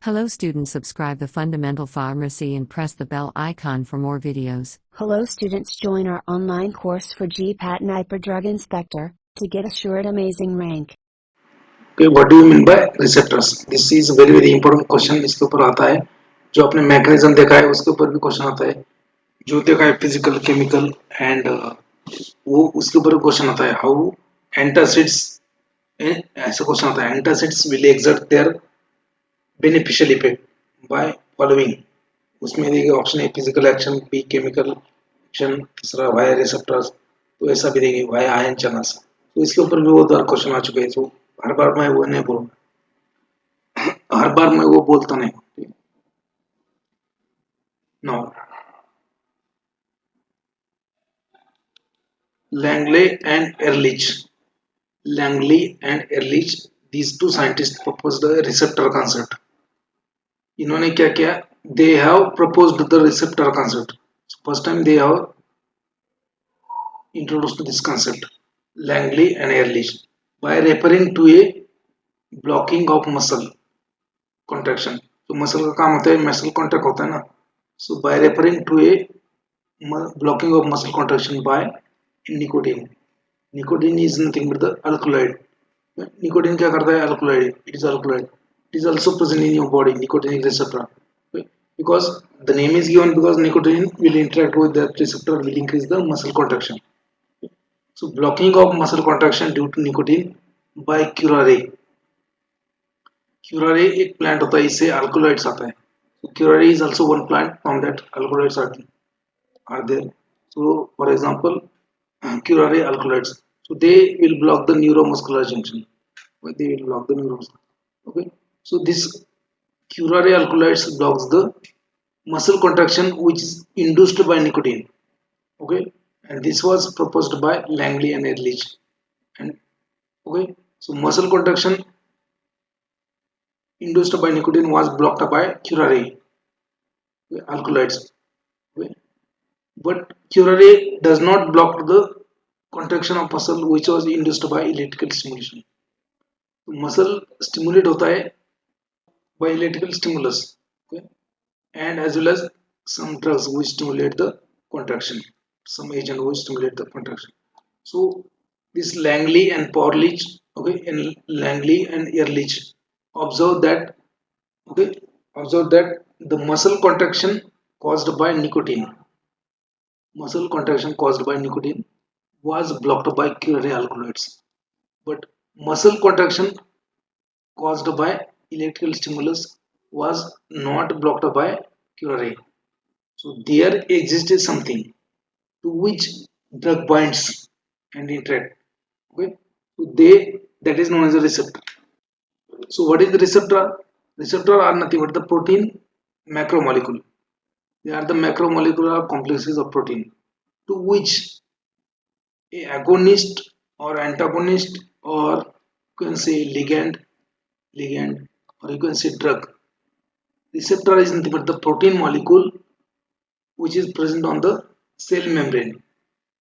Hello students, subscribe the Fundamental Pharmacy and press the bell icon for more videos. Hello students, join our online course for GPAT Niper Drug Inspector to get assured amazing rank. Okay, what do you mean by receptors? This is a very important question. इसके ऊपर आता है जो आपने mechanism देखा है उसके ऊपर भी क्वेश्चन आता है, जो देखा है फिजिकल केमिकल एंड वो उसके ऊपर क्वेश्चन आता है हाउ एंटासिड्स, ऐसा क्वेश्चन आता है antacids will exert their beneficial effect by following. उसमें देखिए option A physical action, B chemical action, तीसरा वाई रिसेप्टर्स, तो ऐसा भी देखिए वाई आयन चैनल्स. तो इसके ऊपर भी वो क्वेश्चन आ चुके हैं. तो हर बार मैं वो नहीं बोलूँगा, हर बार मैं वो बोलता नहीं. Now Langley and Ehrlich, these two scientists proposed the receptor concept. इन्होंने क्या किया? They have proposed the receptor concept. First time they have introduced this concept, Langley and Ehrlich, by referring to a blocking of muscle contraction. तो muscle का काम होता है, muscle contract होता है ना. So by referring to a blocking of muscle contraction by nicotine. Nicotine is nothing but the alkaloid. Nicotine क्या करता है? Alkaloid. It is alkaloid. It is also present in your body. Nicotinic receptor. Because the name is given because nicotine will interact with the receptor, will increase the muscle contraction. So blocking of muscle contraction due to nicotine by curare. Curare एक plant होता है, इससे alkaloids आता है. So curare is also one plant from that alkaloids are there. So for example, curare alkaloids. So they will block the neuromuscular junction. They will block the neuromuscular. Okay. So this curare alkaloids blocks the muscle contraction which is induced by nicotine. Okay. And this was proposed by Langley and Ehrlich. And okay. So muscle contraction induced by nicotine was blocked by curare alkaloids. Okay. But curare does not block the contraction of muscle which was induced by electrical stimulation. Muscle stimulate होता है by electrical stimulus, okay, and as well as some drugs which stimulate the contraction, some agent which stimulate the contraction. So this Langley and Ehrlich, okay, and Langley and Ehrlich observed that, okay, observed that the muscle contraction caused by nicotine was blocked by curare alkaloids, but muscle contraction caused by electrical stimulus was not blocked by curare. So there existed something to which drug binds and interact. Okay, so that is known as a receptor. So what is the receptor? Receptor are nothing but the protein macromolecule. They are the macromolecular complexes of protein to which a agonist or antagonist, or you can say ligand, or you can say drug. Receptor is nothing but the protein molecule which is present on the cell membrane,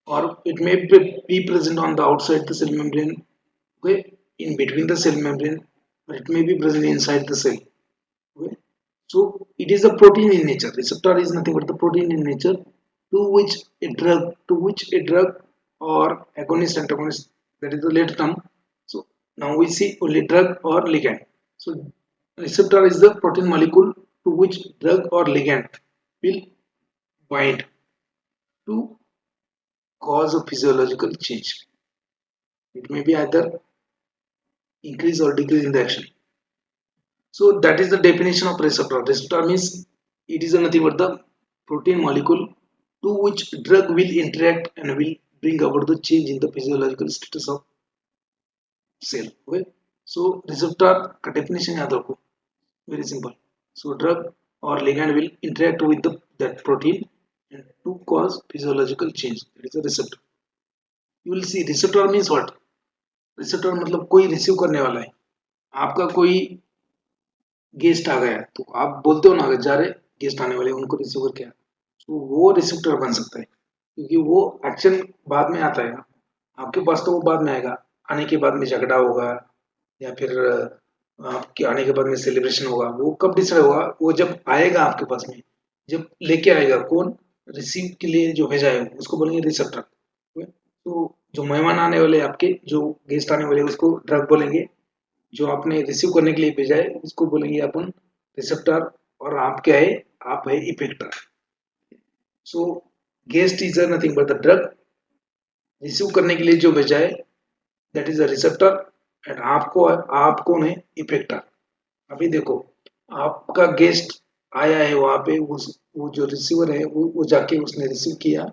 or it may be present on the outside the cell membrane, okay, in between the cell membrane, or it may be present inside the cell. Okay. So it is a protein in nature. Receptor is nothing but the protein in nature to which a drug or agonist, antagonist, that is the later term. So now we see only drug or ligand. So receptor is the protein molecule to which drug or ligand will bind to cause a physiological change. It may be either increase or decrease in the action. So that is the definition of receptor. Receptor means it is nothing but the protein molecule to which drug will interact and will bring about the change in the physiological status of cell. Okay. So receptor का definition याद रखो, very simple. So drug or ligand will interact with that protein and to cause physiological change. That is a receptor. You will see receptor means what? Receptor मतलब कोई receive करने वाला है. आपका कोई गेस्ट आ गया तो आप बोलते हो ना, अगर जा रहे गेस्ट आने वाले उनको रिसीव करके, तो वो रिसेप्टर बन सकता है क्योंकि वो एक्शन बाद में आता है ना. आपके पास तो वो बाद में आएगा, आने के बाद में झगड़ा होगा या फिर आपके आने के बाद में सेलिब्रेशन होगा, वो कब डिसाइड होगा? वो जब आएगा आपके पास में, जब लेके आएगा कौन, रिसीव के लिए जो भेजा है उसको बोलेंगे रिसेप्टर। तो जो मेहमान आने वाले आपके, जो गेस्ट आने वाले उसको ड्रग बोलेंगे, जो आपने रिसीव करने के लिए भेजा है उसको बोलेंगे अपन रिसेप्टर, और आप क्या है, आप है effector. So guest is nothing but the drug, receive करने के लिए जो भेजा है that is a receptor, and आप कौन है, इफेक्टर। अभी देखो, आपका गेस्ट आया है वहां पे, वो जो रिसीवर है वो जाके उसने रिसीव किया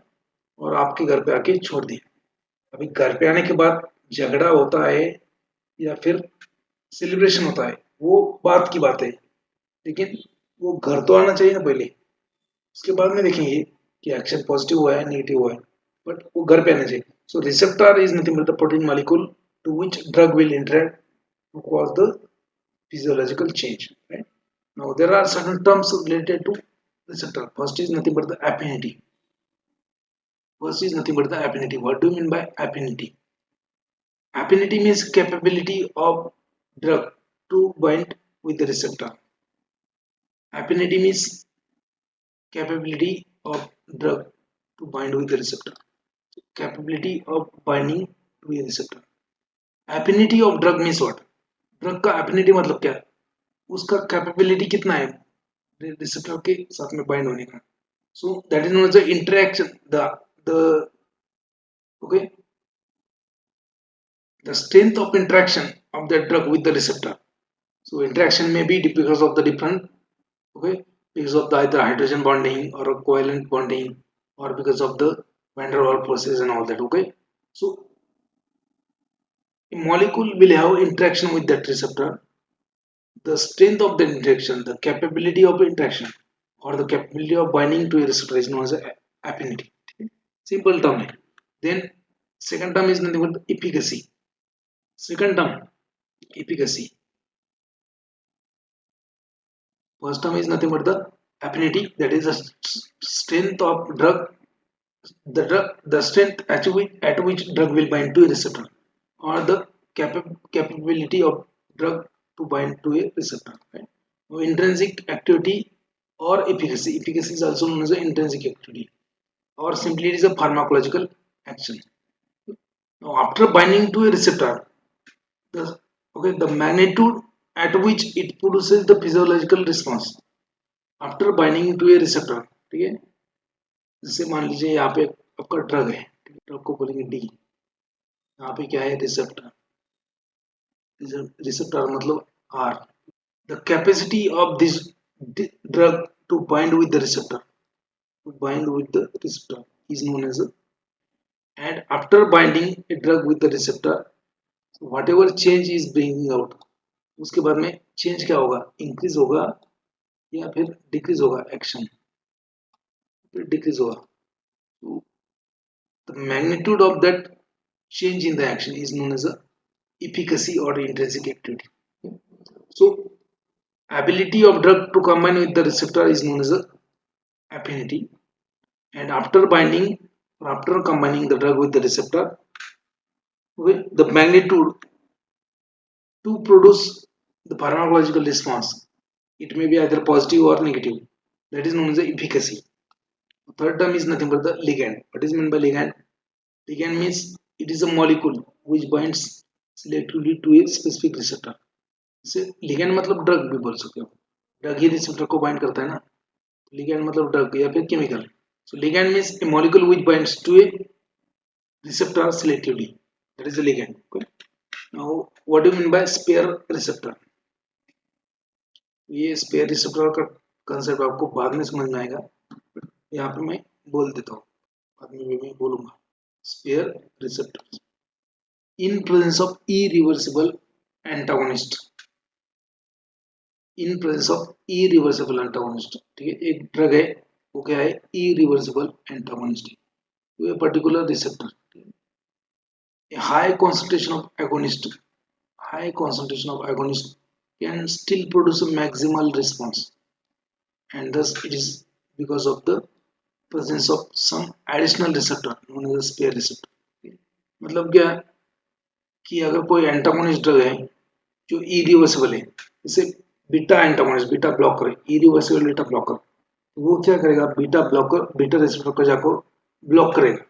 और आपके घर पे आके छोड़ दिया। अभी घर पे आने के बाद झगड़ा होता है या फिर सेलिब्रेशन होता है, वो बात की बात है, लेकिन वो घर तो आना चाहिए ना पहले, उसके बाद में देखेंगे कि एक्शन पॉजिटिव हुआ है नेगेटिव हुआ है, बट वो घर पे आना चाहिए। So receptor is nothing but the protein molecule to which drug will interact to cause the physiological change, right? Now there are certain terms related to receptor. First is nothing but the affinity. First is nothing but the affinity. What do you mean by affinity? Affinity means capability of drug to bind with the receptor. Affinity means capability of drug to bind with the receptor. Capability of binding to a receptor. Affinity of drug means what? Drug का affinity मतलब क्या है, उसका capability कितना है receptor के साथ में बाइंड होने का. So that is known as the interaction, the okay, the strength of interaction of the drug with the receptor. So interaction may be because of the different, okay, because of the either hydrogen bonding or a covalent bonding, or because of the van der Waals forces and all that. Okay, so a molecule will have interaction with that receptor. The strength of the interaction, the capability of interaction, or the capability of binding to a receptor is known as affinity. Simple term. Then second term is nothing but efficacy. Second term, efficacy. First term is nothing but the affinity, that is the strength of drug, the strength at which drug will bind to a receptor, or the capability of drug to bind to a receptor. Right? So intrinsic activity or efficacy. Efficacy is also known as intrinsic activity, or simply it is a pharmacological action. Now, after binding to a receptor, the magnitude at which it produces the physiological response after binding to a receptor. ठीक है, जैसे मान लीजिए यहाँ पे आपका drug है, drug को बोलेंगे डी, यहाँ पे क्या है, रिसेप्टर. रिसेप्टर मतलब R. The capacity of this drug to bind with the receptor, to bind with the receptor is known as a, and after binding a drug with the receptor, whatever change is bringing out, उसके बाद में change क्या होगा, increase होगा या फिर decrease होगा, action फिर डिक्रीज होगा. तो the magnitude of that change in the action is known as a efficacy or intrinsic activity. So ability of drug to combine with the receptor is known as a affinity, and after binding or after combining the drug with the receptor, with the magnitude to produce the pharmacological response, it may be either positive or negative, that is known as the efficacy. The third term is nothing but the ligand. What is meant by ligand? Ligand means it is a molecule which binds selectively to a specific receptor. इसे ligand मतलब drug भी बोल सकते हो, drug ही receptor को bind करता है ना, ligand मतलब ड्रग या फिर chemical. So ligand means a molecule which binds to a receptor selectively, that is a ligand. Okay? Now what do you mean by spare receptor? ये स्पेयर रिसेप्टर का concept आपको बाद में समझ में आएगा, यहाँ पे मैं बोल देता हूँ, बाद में भी मैं बोलूंगा. Spare receptor in presence of irreversible antagonist, in presence of irreversible antagonist. ठीक है, एक ड्रग है वो क्या है, irreversible antagonist, तो ये particular receptor, high concentration of agonist, high concentration of agonist can still produce a maximal response, and thus it is because of the presence of some additional receptor known as a spare receptor. मतलब क्या कि अगर कोई antagonist drug है जो irreversible है, जैसे beta antagonist, beta blocker है, इरिवर्सिबल बीटा ब्लॉकर, वो क्या करेगा, बीटा ब्लॉकर बीटा रिसेप्टर को जाकर ब्लॉक करेगा,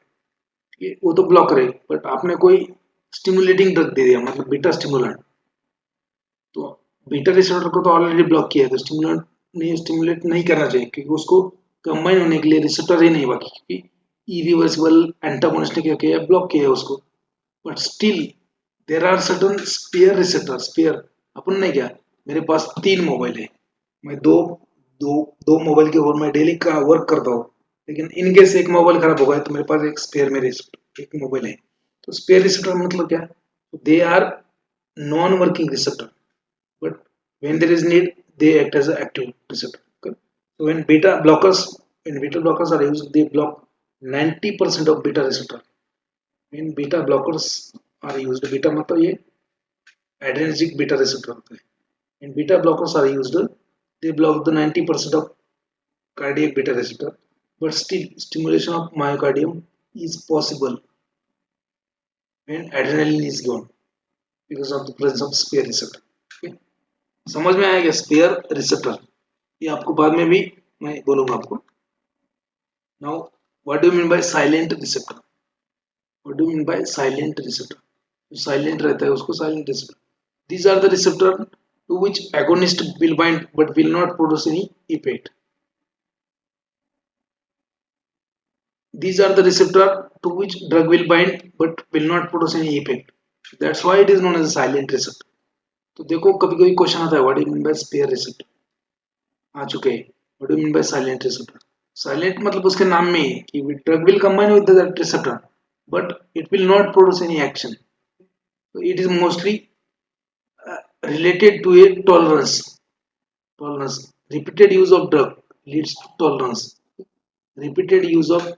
ये वो तो ब्लॉक करेगा, बट आपने कोई स्टिमुलेटिंग ड्रग दे दिया, मतलब बीटा स्टिमुलेंट, तो बीटा रिसेप्टर को तो ऑलरेडी ब्लॉक किया है, तो स्टिमुलेट नहीं करना चाहिए, क्योंकि उसको कंबाइन होने के लिए रिसेप्टर ही नहीं बाकी, क्योंकि इरिवर्सिबल एंटागोनिस्ट ने क्या किया है, ब्लॉक किया है उसको, but still there are certain spare receptor, spare, अपन ने क्या, मेरे पास 3 मोबाइल है, मैं दो मोबाइल के ऊपर मैं डेली का वर्क करता हूँ, लेकिन इन केस एक मोबाइल खराब हो गया तो मेरे पास एक स्पेयर में एक मोबाइल है, तो स्पेयर रिसेप्टर मतलब क्या, they are non working receptor, but when there is need they act as an active receptor. Okay? So when beta blockers are used, they block 90% of beta receptor. When beta blockers are used, beta मतलब ये adrenergic beta receptor होता है, when beta blockers are used, they block the 90% of cardiac beta receptor, but still stimulation of myocardium is possible when adrenaline is gone because of the presence of spare receptor. Okay? समझ में आएगा spare receptor, ये आपको बाद में भी मैं बोलूंगा आपको. Now what do mean by silent receptor, what do mean by silent receptor, जो साइलेंट रहता है उसको silent receptor, these are the receptor to which agonist will bind but will not produce any effect, these are the receptor to which drug will bind but will not produce any effect, that's why it is known as a silent receptor. तो देखो कभी कभी question आता है what do mean by spare receptor, आ चुके हैं, what do mean by silent receptor, silent मतलब उसके नाम में ही कि drug will combine with that receptor but it will not produce any action, so it is mostly related to a tolerance, repeated use of drug leads to tolerance, repeated use of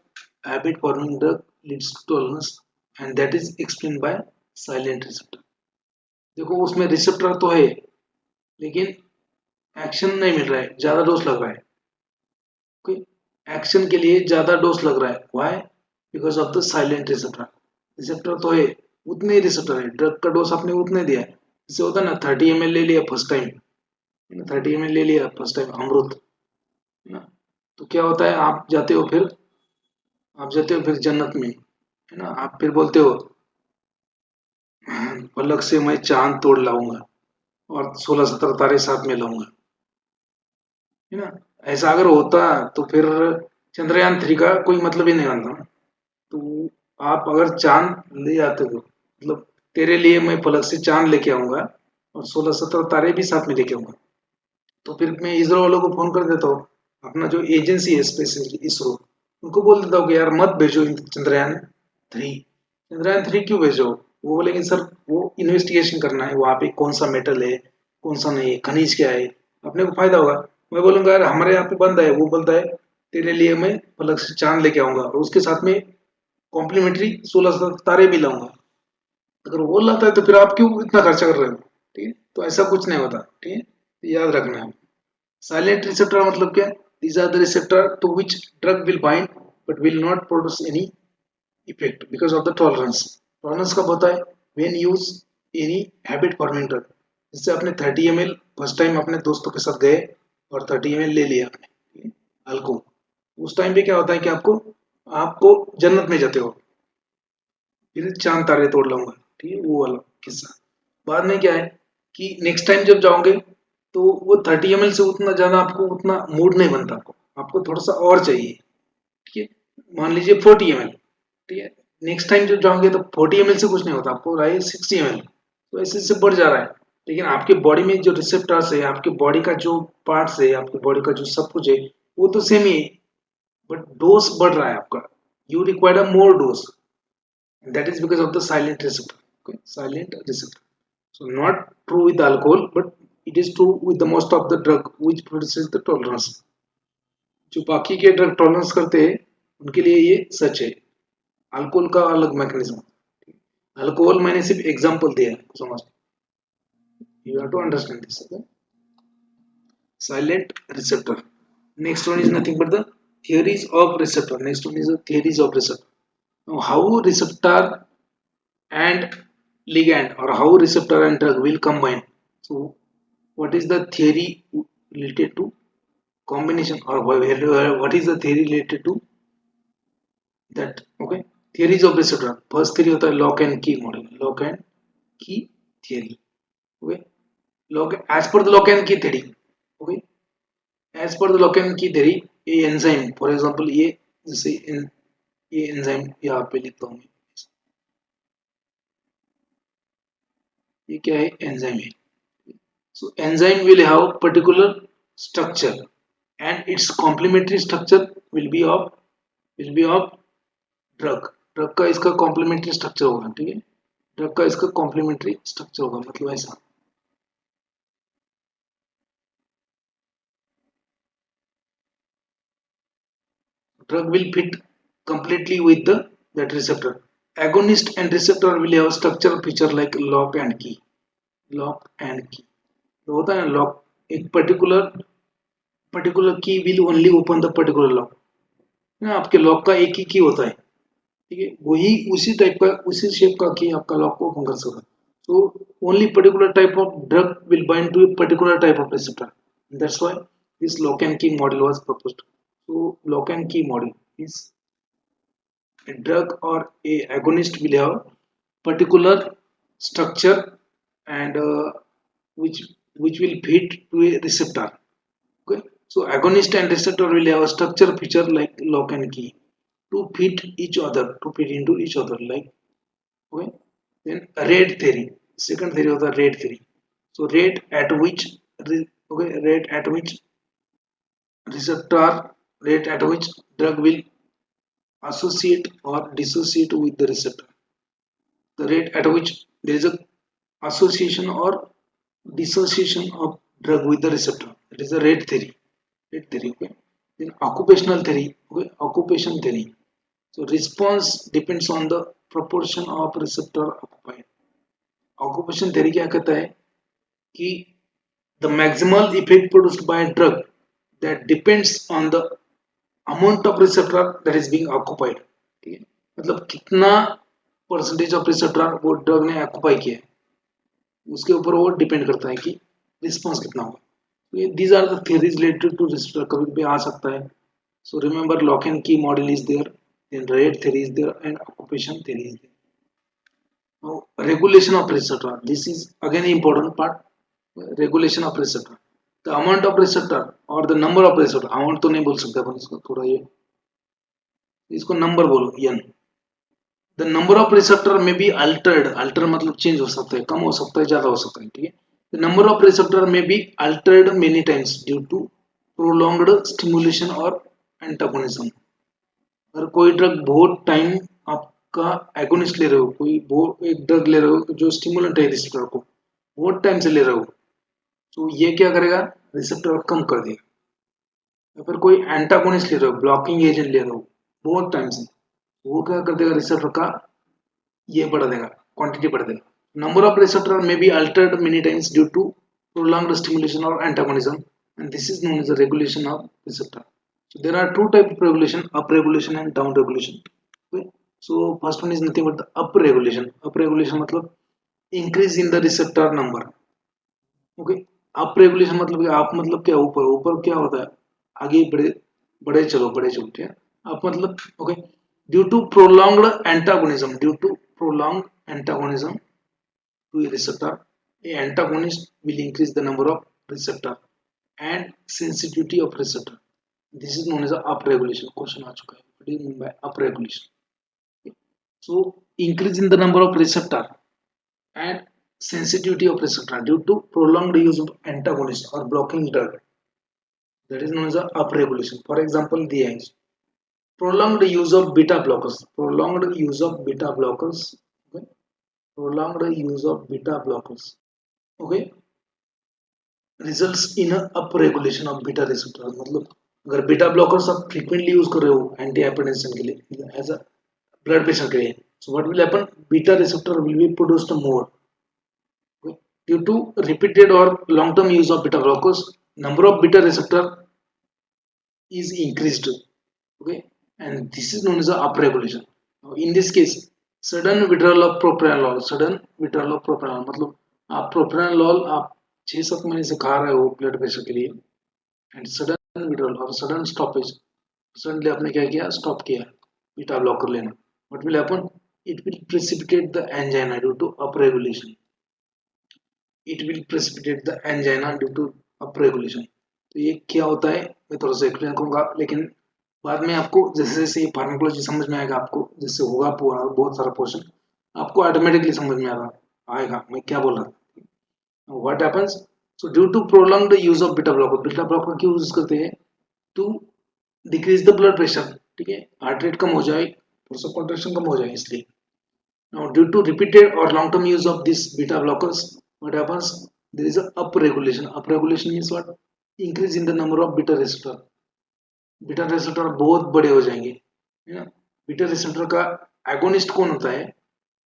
habit forming drug leads to tolerance, and that is explained by silent receptor. देखो उसमें receptor तो है लेकिन action नहीं मिल रहा है, ज्यादा dose लग रहा है, एक्शन के लिए ज्यादा डोज लग रहा है, why, because of the silent receptor, receptor तो है, उतने ही रिसेप्टर है, ड्रग का डोज आपने उतने दिया है, जैसे होता है ना 30 ml ले लिया फर्स्ट टाइम, 30 ml ले लिया फर्स्ट टाइम अमृत, है ना, तो क्या होता है, आप जाते हो फिर जन्नत में, है ना, आप फिर बोलते हो पलक से मैं चांद तोड़ लाऊंगा और 16-17 तारे साथ में लाऊंगा, है ना, ऐसा अगर होता तो फिर चंद्रयान 3 का कोई मतलब ही नहीं बनता, तो आप अगर चांद ले आते हो, मतलब तेरे लिए मैं पलक से चांद लेके आऊंगा और 16-17 तारे भी साथ में लेके आऊंगा, तो फिर मैं इसरो वालों को फोन कर देता हूँ, अपना जो एजेंसी है स्पेस इसरो, उनको बोल देता हूँ कि यार मत भेजो चंद्रयान 3, चंद्रयान 3 क्यों भेजो, वो बोलेंगे सर वो इन्वेस्टिगेशन करना है, वहाँ पे कौन सा मेटल है कौन सा नहीं है, खनिज क्या है, अपने को फायदा होगा, मैं बोलूंगा यार हमारे यहाँ पे बंद है, वो बोलता है तेरे लिए मैं पलक से चांद लेके आऊंगा और उसके साथ में कॉम्प्लीमेंट्री 16 तारे भी लाऊंगा, अगर वो लाता है तो फिर आप क्यों इतना खर्चा कर रहे हो, ठीक है, तो ऐसा कुछ नहीं होता, ठीक है, याद रखना है. साइलेंट रिसेप्टर मतलब क्या, these are the receptor to which drug will bind but will not produce any effect because of the tolerance. Tolerance कब होता है, when use any habit forming drug, जैसे आपने 30 ml फर्स्ट टाइम अपने दोस्तों के साथ गए और 30 ml ले लिया आपने अल्कोहल, उस टाइम पे क्या होता है कि आपको जन्नत में जाते हो, फिर चांद तारे तोड़ लाऊंगा, ठीक है, वो वाला किस्सा. बाद में क्या है कि नेक्स्ट टाइम जब जाओगे तो वो 30 ml से उतना ज्यादा आपको उतना मूड नहीं बनता, आपको थोड़ा सा और चाहिए, ठीक है, मान लीजिए 40 ml, ठीक है, नेक्स्ट टाइम जब जाओगे तो 40 ml से कुछ नहीं होता, आपको रहा है 60 ml, तो ऐसे ऐसे बढ़ जा रहा है, लेकिन आपके बॉडी में जो रिसेप्टर्स है, आपके बॉडी का जो पार्ट्स है, आपके बॉडी का जो सब कुछ है वो तो सेम ही है, बट डोज बढ़ रहा है आपका, you require a more dose, that is because of the silent receptor. Okay? Silent receptor. So not true with alcohol, but it is true with the most of the drug which produces the tolerance. जो बाकी के drug tolerance करते हैं उनके लिए ये सच है, alcohol का अलग मैकेनिज्म, अल्कोहल मैंने सिर्फ एग्जांपल दिया है, समझ, you have to understand this. Okay? Silent receptor. Next one is nothing but the theories of receptor. Next one is the theories of receptor. Now, how receptor and ligand or how receptor and drug will combine. So what is the theory related to combination, or what is the theory related to that? Okay, theories of receptor. First theory होता है lock and key model, lock and key theory. Okay, lock as per the lock and key theory. Okay, as per the lock and key theory, ये enzyme for example ये जैसे ये enzyme यहाँ पे लिखता हूँ मैं, ये क्या है, enzyme है. So enzyme will have particular structure and its complementary structure will be of drug. Drug का इसका कॉम्प्लीमेंट्री स्ट्रक्चर होगा. ठीक है, ड्रग का इसका कॉम्प्लीमेंट्री स्ट्रक्चर होगा, मतलब ऐसा. Drug will fit completely with the that receptor. Agonist and receptor will have structural feature like lock and key. Lock and key. तो होता है लॉक, एक पर्टिकुलर की will only open the particular lock. आपके lock का एक ही की होता है. ठीक है, वही उसी टाइप का उसी शेप का की आपका लॉक को ओपन कर सकता है. So only particular type of drug will bind to a particular type of receptor. That's why this lock and key model was proposed. So lock and key model is a drug or a agonist will have particular structure and which will fit to a receptor. Okay, so agonist and receptor will have a structure feature like lock and key to fit each other, to fit into each other, like. Okay, then rate theory. Second theory of the rate theory. So rate at which receptor, rate at which drug will associate or dissociate with the receptor. The rate at which there is a association or dissociation of drug with the receptor. That is the rate theory. Rate theory. Okay. Then occupational theory. Okay, occupation theory. So response depends on the proportion of receptor occupied. Occupation theory क्या कहता है कि the maximal effect produced by a drug that depends on the amount of receptor that is being occupied. ठीक है, मतलब कितना percentage of receptor वो drug ने ऑक्यूपाई किया है, उसके ऊपर वो डिपेंड करता है कि रिस्पॉन्स कितना होगा. These are the theories related to receptor. कभी भी आ सकता है. So remember lock and key model is there, then rate theory is there and occupation theory is there. Now regulation of receptor, this is again important part. Regulation of receptor, the amount of receptor or the number of receptor. amount तो नहीं बोल सकते अपन इसको, थोड़ा ये इसको number बोलो n. the number of receptor may be altered. alter मतलब चेंज हो सकता है, कम हो सकता है, ज्यादा हो सकता है. ठीक है, the number of receptor may be altered many times due to prolonged stimulation or antagonism. अगर कोई ड्रग बहुत टाइम आपका एगोनिस्ट ले रहे हो, कोई एक ड्रग ले रहे हो जो स्टिमुलेंट है रिसेप्टर को, बहुत टाइम से ले रहे हो, तो ये क्या करेगा, रिसेप्टर कम कर देगा. या फिर कोई एंटागोनिस्ट ले रहे हो, ब्लॉकिंग एजेंट ले रहे हो बहुत टाइम से, वो क्या कर देगा, रिसेप्टर का ये बढ़ा देगा, क्वांटिटी बढ़ा देगा. नंबर ऑफ रिसेप्टर में be altered many times due to prolonged stimulation और antagonism, and this is known as the regulation of receptor. So there are two types of regulation, up regulation and down regulation. Okay, so first one is nothing but the up regulation. Up regulation मतलब increase in the receptor number. Okay, up regulation मतलब आप मतलब क्या, ऊपर ऊपर क्या होता है, आगे बड़े बड़े चलो ठीक है. up मतलब okay, due to prolonged antagonism, to a receptor, a antagonist will increase the number of receptor and sensitivity of receptor. This is known as up regulation. Question आ चुका है. What do you mean by up regulation? Okay. So increase in the number of receptor and sensitivity of receptor due to prolonged use of antagonist or blocking drug. That is known as up regulation. For example, the prolonged use of beta blockers. Prolonged use of beta blockers. Okay. Prolonged use of beta blockers. Okay. Results in a up regulation of beta receptor. मतलब अगर beta blockers आप frequently use कर रहे हो anti hypertension के लिए as a blood pressure के लिए, so what will happen, beta receptor will be produced more due to repeated और long term use of beta blockers. Number of beta receptor is increased. Okay, and this is known as a up regulation. Now, in this case sudden withdrawal of propranolol, मतलब आप propranolol आप 6-7 महीने से खा रहे हो blood pressure के लिए एंड सडन विड्रॉल और सडन स्टॉपेज, सडनली आपने क्या किया, स्टॉप किया बीटा ब्लॉकर लेना, what will happen, it will precipitate the angina due to up regulation, it will precipitate the angina due to up regulation. तो ये क्या होता है मैं थोड़ा सा एक्सप्लेन करूंगा, लेकिन बाद में आपको जैसे जैसे ये फार्माकोलॉजी समझ में आएगा, आपको जिससे होगा पूरा बहुत सारा पोर्शन आपको ऑटोमेटिकली समझ में आएगा मैं क्या बोल रहा था। What happens, so due to prolonged use of beta blocker क्यों यूज करते हैं, to decrease the blood pressure, ठीक है, हार्ट रेट कम हो जाए, फोर्स ऑफ कंट्रैक्शन कम हो जाए इसलिए। Now, due to repeated or long-term use of these beta blockers, what happens? There is a upregulation. Upregulation means what? Increase in the number of beta receptor. Beta receptor बहुत बड़े हो जाएंगे, है ना। Beta receptor का agonist कौन होता है,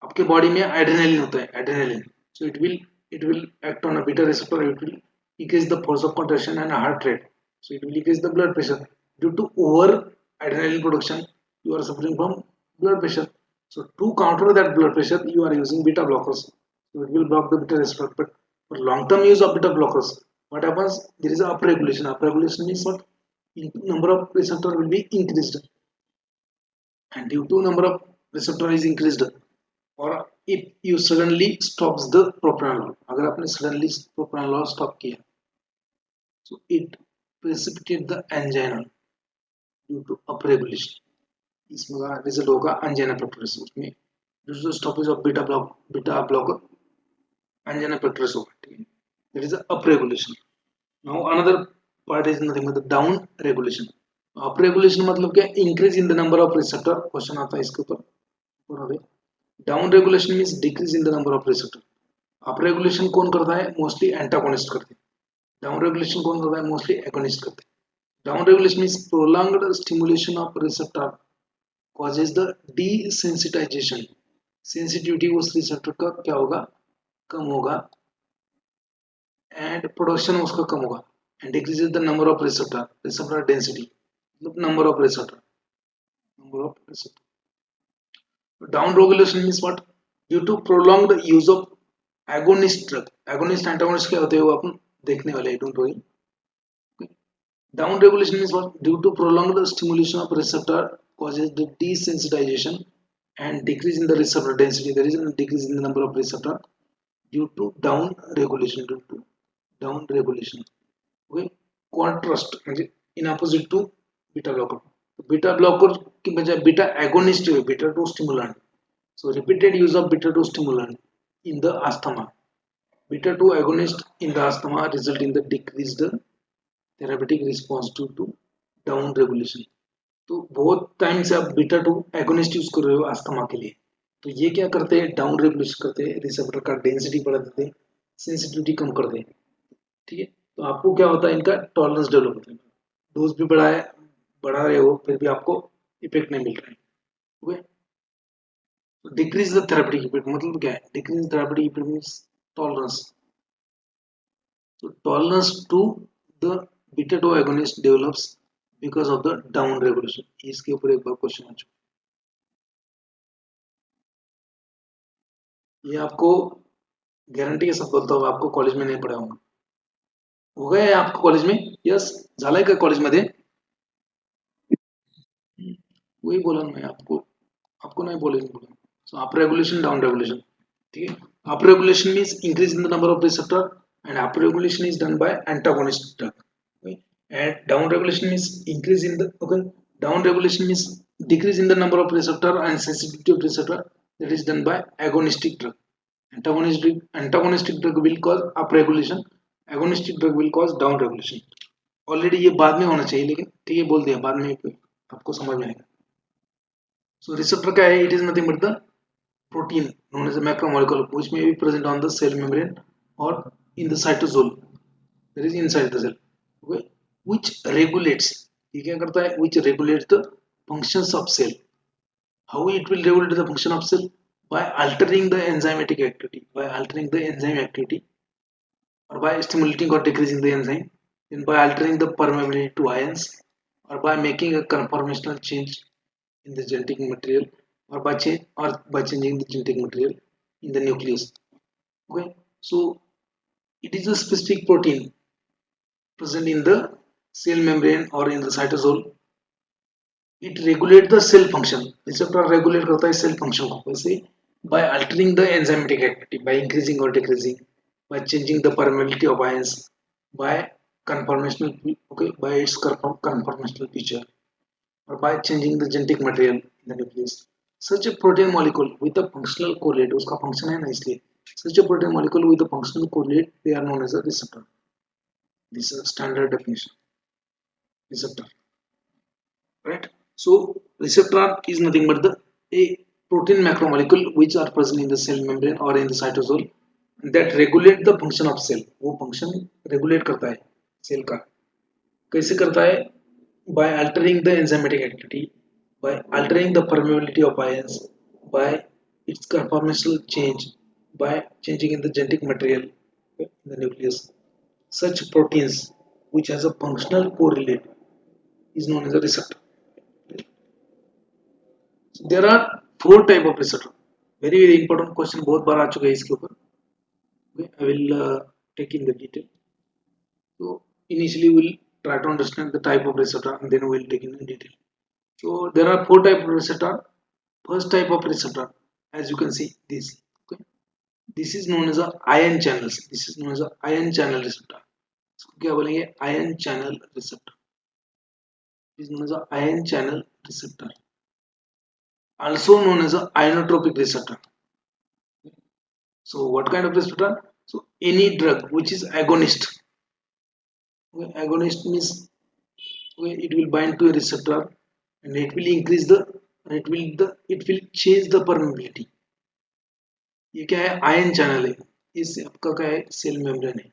आपके बॉडी में एड्रेनालिन होता है, adrenaline. So it will act on a beta receptor, it will increase the force of contraction and heart rate. So it will increase the blood pressure. Due to over adrenaline production, you are suffering from blood pressure. So to counter that blood pressure, you are using beta blockers. So it will block the beta receptor. But for long-term use of beta blockers, what happens? There is a upregulation. Upregulation means what? Number of receptor will be increased, and due to number of receptor is increased, or if you suddenly stops the propranolol, अगर आपने suddenly propranolol stop किया, so it precipitate the angina due to upregulation. इसमें result होगा angina pectoris, उसमें due to stoppage of beta blocker angina pectoris होगा, ठीक है, that is the upregulation. Now another part is nothing but the down regulation. Upregulation मतलब क्या, increase in the number of receptor, question आता है इसके ऊपर। Down regulation means decrease in the number of receptor. Up regulation कौन करता है, mostly antagonist करते हैं। डाउन रेगुलेशन कौन करता है, मोस्टली एगोनिस्ट करते हैं। Down regulation means prolonged stimulation of receptor causes the desensitization, sensitivity उस रिसेप्टर का क्या होगा, कम होगा, एंड प्रोडक्शन उसका कम होगा, and decreases the number of receptor, receptor density मतलब number of receptor. Down regulation means what? Due to prolonged use of agonist drug. Agonist antagonist क्या होते हैं वो अपन देखने वाले हैं, don't worry. Down regulation means what? Due to prolonged stimulation of receptor causes the desensitization and decrease in the receptor density. There is a decrease in the number of receptor due to down regulation. Due to down regulation. Okay. Contrast म्हणजे in opposite to beta blocker. Beta blocker की बजाय beta agonist है, beta 2 stimulant. So repeated use of beta 2 stimulant in the asthma. Beta 2 agonist in the asthma result in the decreased therapeutic response due to down regulation. तो बहुत time से आप beta 2 agonist use कर रहे हो asthma के लिए, तो ये क्या करते हैं, डाउन रेगुलेशन करते हैं, रिसेप्टर का डेंसिटी बढ़ा देते हैं, सेंसिटिविटी कम कर दें, ठीक है। तो आपको क्या होता है, इनका टॉलरेंस डेवलप होता है, डोज भी बढ़ा रहे हो फिर भी आपको इफेक्ट नहीं मिल रहा है, okay. Decrease the therapeutic effect मतलब क्या है, decrease therapeutic effect means tolerance, so tolerance to the beta 2 agonist develops because of the down regulation। इसके ऊपर एक बार क्वेश्चन आ चुका है, ये आपको गारंटी के साथ बोलता हूँ, आपको कॉलेज में नहीं पढ़ा होगा, हो गया है आपको कॉलेज में, यस झालाय का कॉलेज मध्ये, वही बोला मैं आपको, आपको नहीं बोला। So up regulation down regulation, ठीक है। Up regulation means increase in the number of receptor and up regulation is done by antagonist drug, and down regulation means increase in the, okay, down regulation means decrease in the number of receptor and sensitivity of receptor, that is done by agonistic drug। antagonistic drug will cause up regulation, agonistic drug will cause down regulation। Already ये बाद में होना चाहिए लेकिन ठीक है बोल दिया, बाद में आपको समझ में आएगा। सो रिसेप्टर क्या है, it is nothing but the protein known as a macromolecule which may be present on the cell membrane or in the cytosol, that is inside the cell, okay, which regulates, ये क्या करता है, which regulates the functions of cell। how it will regulate the function of cell, by altering the enzymatic activity, by altering the enzyme activity, or by stimulating or decreasing the enzyme, then by altering the permeability to ions, or by making a conformational change in the genetic material, or by changing the genetic material in the nucleus, okay। So it is a specific protein present in the cell membrane or in the cytosol. It regulates the cell function. Receptor regulate करता है cell function को कैसे? By altering the enzymatic activity, by increasing or decreasing, by changing the permeability of ions, by by its conformational feature, or by changing the genetic material in the nucleus. Such a protein molecule with a functional correlate, उसका function है ना इसलिए. Such a protein molecule with a functional correlate, they are known as a receptor. This is a standard definition. Receptor, right? So receptor is nothing but the a protein macromolecule which are present in the cell membrane or in the cytosol that regulate the function of cell. वो function regulate करता है cell का. कैसे करता है? By altering the enzymatic activity, by altering the permeability of ions, by its conformational change, by changing in the genetic material in the nucleus. Such proteins which has a functional correlate is known as a receptor. So there are four type of receptor. Very important question. बहुत बार आ चुका है इसके ऊपर. Okay, I will take in the detail. So initially we'll try to understand the type of receptor and then we'll take in the detail. So there are four type of receptor. First type of receptor, as you can see, this. Okay, this is known as a ion channels. This is known as a ion channel receptor. इसको क्या बोलेंगे? Ion channel receptor. This is known as a ion channel receptor. Also known as a ionotropic receptor. So what kind of receptor? So any drug which is agonist. Okay, agonist means it will bind to a receptor and it will increase the it will change the permeability. ये क्या है? Ion channel है. इस आपका क्या है? Cell membrane है.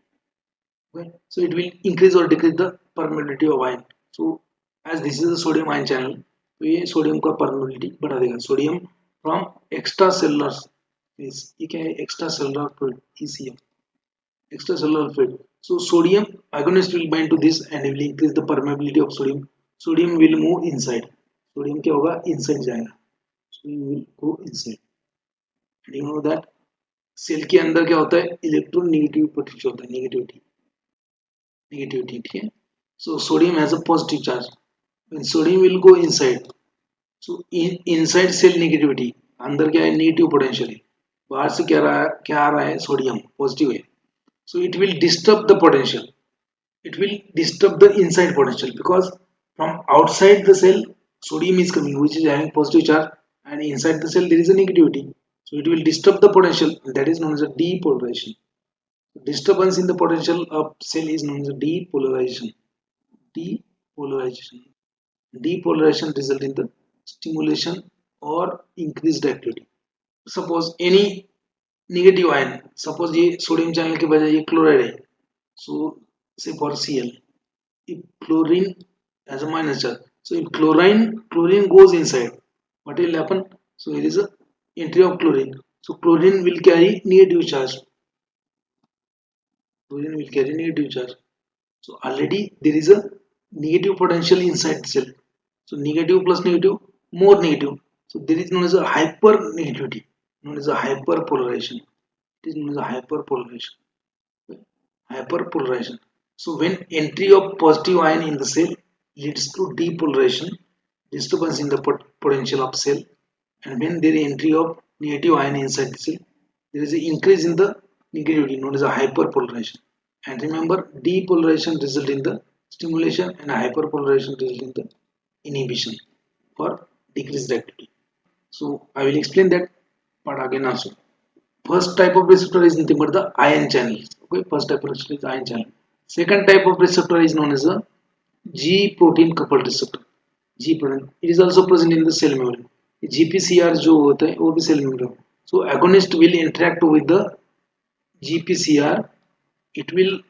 Okay, so it will increase or decrease the permeability of ion. So as this is a sodium ion channel, तो ये सोडियम का permeability बढ़ा देगा. Sodium from extracellular phase. ये क्या है? Extracellular fluid, ECM, extracellular fluid. So sodium agonist will bind to this and will increase the permeability of sodium. Sodium will move inside. Sodium क्या होगा? Inside जाएगा. So you will go inside. And you know that cell के अंदर क्या होता है? Electronegative potential होता है. नेगेटिविटी ठीक है. So sodium has a positive charge. When sodium will go inside, so inside cell negativity, अंदर क्या है? नेगेटिव पोटेंशियल है. बाहर से क्या आ रहा है? सोडियम पॉजिटिव है. So it will disturb the potential. It will disturb the inside potential because from outside the cell sodium is coming which is having positive charge and inside the cell there is a negativity. So it will disturb the potential and that is known as a depolarization. Disturbance in the potential of cell is known as a depolarization. Depolarization result in the stimulation or increased activity. Suppose any negative ion, suppose ये sodium channel के बजाय ये chloride है. So say for Cl, if chlorine has a minus charge, so if chlorine goes inside, what will happen? So there is a entry of chlorine. So chlorine will carry negative charge. So already there is a negative potential inside the cell. So negative plus negative, more negative. So there is known as a hyper negativity, known as a hyperpolarization. It is known as a hyperpolarization. So when entry of positive ion in the cell leads to depolarization, disturbance in the potential of cell, and when there is entry of negative ion inside the cell, there is an increase in the negativity known as a hyperpolarization. And remember, depolarization result in the stimulation and hyperpolarization result in the inhibition or decreased activity. So I will explain that part again also. First type of receptor is nothing but the ion channel. Okay, first type of receptor is ion channel. Second type of receptor is known as a G protein coupled receptor. G protein. It is also present in the cell membrane. GPCR जो होता है वो भी cell membrane. So agonist will interact with the GPCR. It will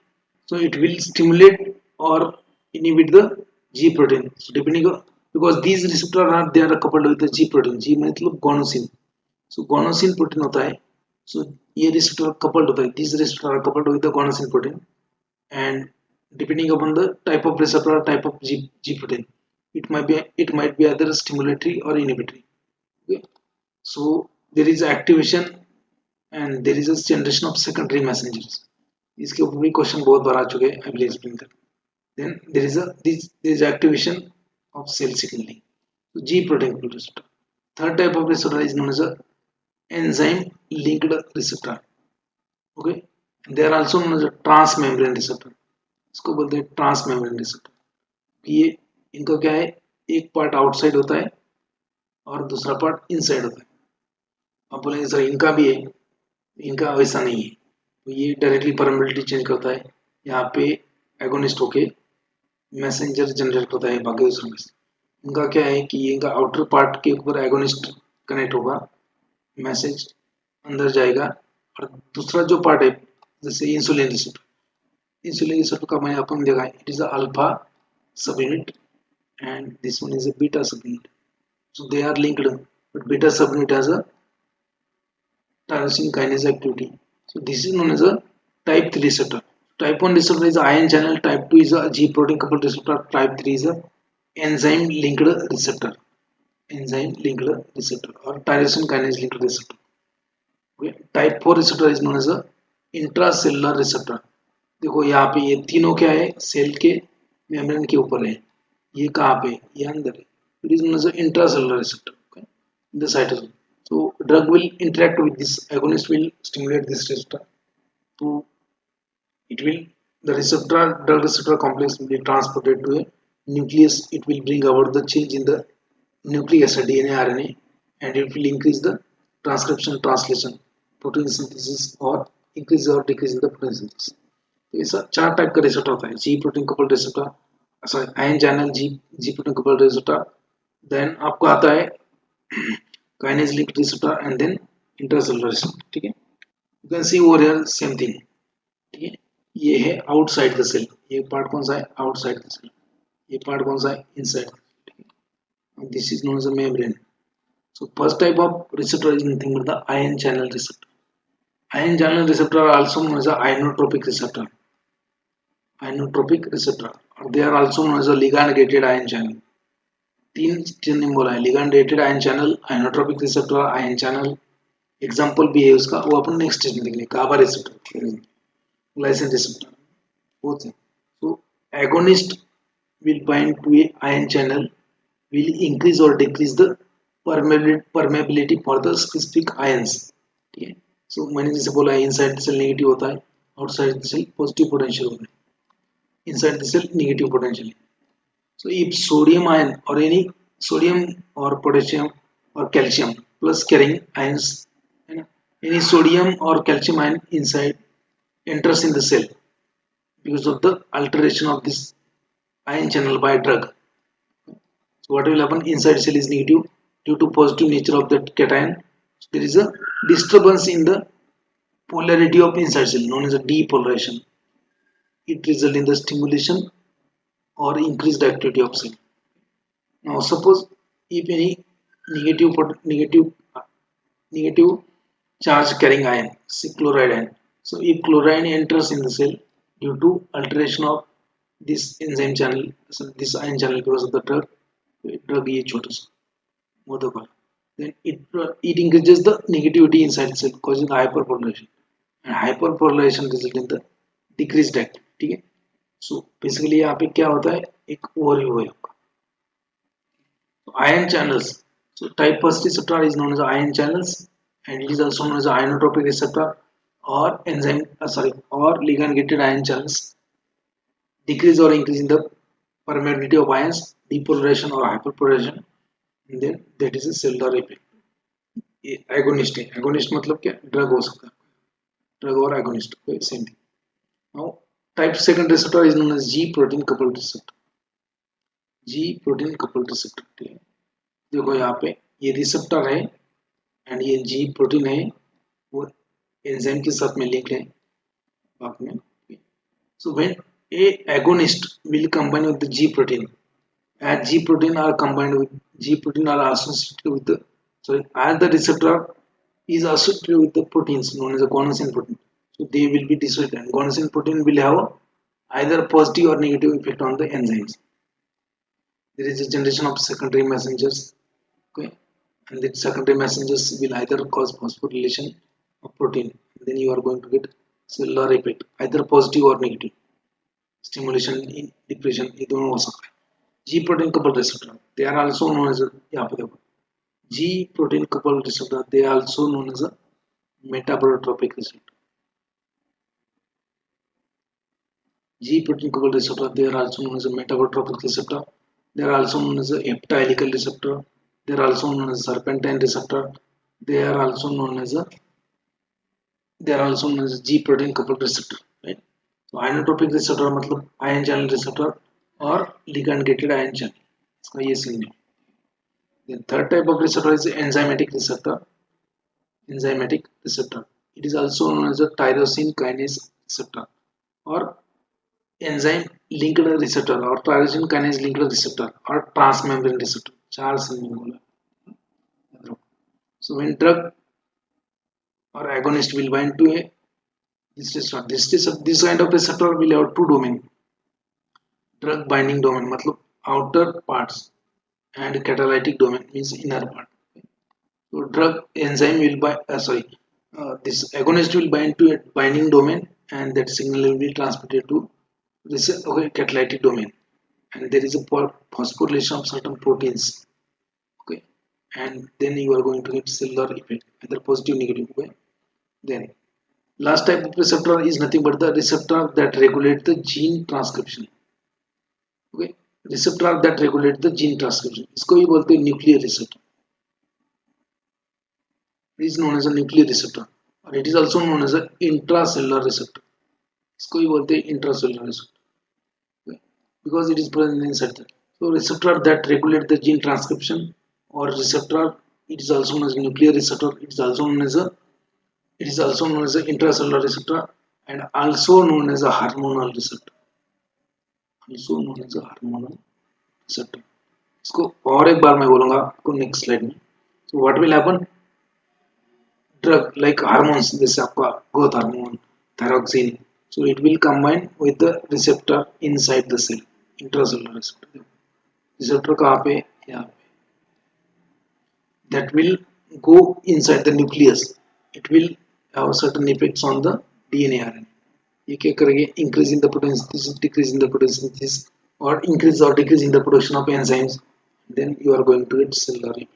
stimulate or inhibit the G protein. So depending on, because these receptors are coupled with the G protein. G मतलब guanosine. So guanosine protein होता है. So ये receptor coupled होता है. These receptors are coupled with the guanosine protein, and depending upon the type of receptor or type of G protein, it might be either stimulatory or inhibitory. Okay. So there is activation and there is a generation of secondary messengers. इसके ऊपर भी question बहुत बार आ चुके हैं. I will explain that. Then there is activation of cell signaling. So G protein coupled receptor. Third type of receptor is known as a enzyme linked receptor. Okay, and they are also known as a transmembrane receptor. इसको बोलते हैं transmembrane receptor. ये इनका क्या है, एक part outside होता है और दूसरा पार्ट इनसाइड होता है. आप बोलेंगे सर इनका भी है, इनका वैसा नहीं है. तो ये डायरेक्टली परमेबिलिटी चेंज करता है. यहाँ पे एगोनिस्ट होके मैसेंजर जनरेट करता है बाकी दूसरों में से. इनका क्या है कि इनका आउटर पार्ट के ऊपर एगोनिस्ट कनेक्ट होगा, मैसेज अंदर जाएगा. और दूसरा जो पार्ट है जैसे इंसुलिन रिसेप्टर, इंसुलिन रिसेप्टर का मैंने अपन देखा है, इट इज अल्फा सब unit and this one is a beta subunit. So they are linked, but beta subunit has a tyrosine kinase activity. So this is known as a type 3 receptor. Type 1 receptor is a ion channel, type 2 is a G protein coupled receptor, type 3 is a enzyme linked receptor. Enzyme linked receptor or tyrosine kinase linked receptor. Okay. Type 4 receptor is known as a intracellular receptor. देखो यहाँ पे ये तीनों क्या है, cell के membrane के ऊपर है. ये कहाँ पे, ये अंदर है. It is known as an intracellular receptor. Okay, in the cytosol. So drug will interact with this agonist, will stimulate this receptor. So it will, the receptor drug receptor complex will be transported to a nucleus. It will bring about the change in the nucleic acid DNA RNA, and it will increase the transcription, translation, protein synthesis, or increase or decrease in the protein synthesis. तो ऐसा 4 type का receptor होता है. G protein coupled receptor, sorry ion channel G protein coupled receptor. Then आपको आता है kinase linked receptor and then intracellular receptor. ठीक है, you can see over here same thing. ठीक है, ये है आउटसाइड द सेल. ये पार्ट कौन सा है, आउटसाइड द सेल. ये पार्ट कौन सा है, इनसाइड. ठीक है, this is known as a membrane. So first type of receptor is nothing but the ion channel receptor. Ion channel receptor are also known as a ionotropic receptor. Ionotropic receptor, or they are also known as a ligand gated ion channel. तीन चीजें बोला है, ligand gated ion channel, ionotropic receptor, ion channel. Example भी है उसका, वो अपन next stage में देखेंगे. GABA receptor, glycine receptor, both. So agonist will bind to a ion channel, will increase or decrease the permeability for the specific ions. ठीक है, सो मैंने जैसे बोला इनसाइड सेल नेगेटिव होता है, आउटसाइड सेल पॉजिटिव पोटेंशियल होता है. Inside the cell negative potential. So if sodium ion और एनी सोडियम और पोटेशियम और कैल्शियम प्लस कैरिंग आयंस, है ना, एनी सोडियम और calcium ion inside enters in the cell because of the alteration of this ion channel by drug. So what will happen, inside cell is negative due to positive nature of that cation. So there is a disturbance in the polarity of inside cell known as a depolarization. It results in the stimulation or increased activity of cell. Now suppose if any negative charge carrying ion, say chloride ion. So if chloride enters in the cell due to alteration of this enzyme channel, so this ion channel because of the drug ये छोटा सा मोदक वाला, then it increases the negativity inside the cell causing the hyperpolarization, and hyperpolarization result in the decreased activity. ठीक है, so basically यहाँ पे क्या होता है, एक ओवरव्यू है आपका. Ion channels. So type first receptor is known as ion channels, and it is also known as ionotropic receptor or enzyme or ligand gated ion channels. Decrease or increase in the permeability of ions, depolarization or hyperpolarization, and then that is a cellular effect. Agonist है, agonist मतलब क्या, drug हो सकता है, drug और agonist same thing. Now type second receptor is known as G protein coupled receptor. G protein coupled receptor. ठीक है, देखो यहाँ पे ये रिसेप्टर है एंड ये जी प्रोटीन है, वो एंजाइम के साथ में लिंक है बाद में. So when A agonist will combine with the ji protein, as G protein are combined with G protein are associated with the, sorry, as the receptor is associated with the proteins known as a guanosine protein, so they will be dissociated, and guanosine protein will have either positive or negative effect on the enzymes. There is a generation of secondary messengers. Okay, and the secondary messengers will either cause phosphorylation of protein, and then you are going to get cellular effect either positive और negative, stimulation in depression, ये दोनों हो सकता है. G protein couple receptor, they are also known as, यहाँ पे देखो G protein couple receptor, they are also known as a metabotropic receptor. G protein coupled receptor, they are also known as a metabotropic receptor. They are also known as a heptahelical receptor. They are also known as serpentine receptor. They are also known as a G protein coupled receptor. Right? So inotropic receptor मतलब ion channel receptor और ligand gated ion channel. इसका ये scene है. The third type of receptor is enzymatic receptor. Enzymatic receptor. It is also known as a tyrosine kinase receptor or enzyme linked receptor or tyrosine kinase linked receptor or transmembrane receptor. चार scene में बोला. So when drug or agonist will bind to a this kind of receptor will have two domain. Drug binding domain मतलब outer parts and catalytic domain means inner part. So drug enzyme will bind this agonist will bind to a binding domain and that signal will be transmitted to this catalytic domain, and there is a phosphorylation of certain proteins. Okay, and then you are going to get cellular effect, either positive negative. Okay, then last type of receptor is nothing but the receptor that regulate the gene transcription. Okay, receptor that regulate the gene transcription, इसको ही बोलते हैं nuclear receptor. It is known as a nuclear receptor or it is also known as an intracellular receptor. इसको ही बोलते हैं intracellular receptor. Okay, because it is present inside the. So receptor that regulate the gene transcription or receptor, it is also known as nuclear receptor. It is also known as a intracellular receptor and also known as a hormonal receptor. Also known as a hormonal receptor. इसको और एक बार मैं बोलूँगा आपको next slide में. So what will happen? Drug like hormones, जैसे आपका growth hormone, thyroxine. So it will combine with the receptor inside the cell, intracellular receptor. Receptor कहाँ पे? यहाँ पे. That will go inside the nucleus. It will have certain effects on the DNA RNA. ये क्या करेंगे? Increase in the photosynthesis, decrease in the photosynthesis, or increase or decrease in the production of enzymes. Then you are going to get cellular effect.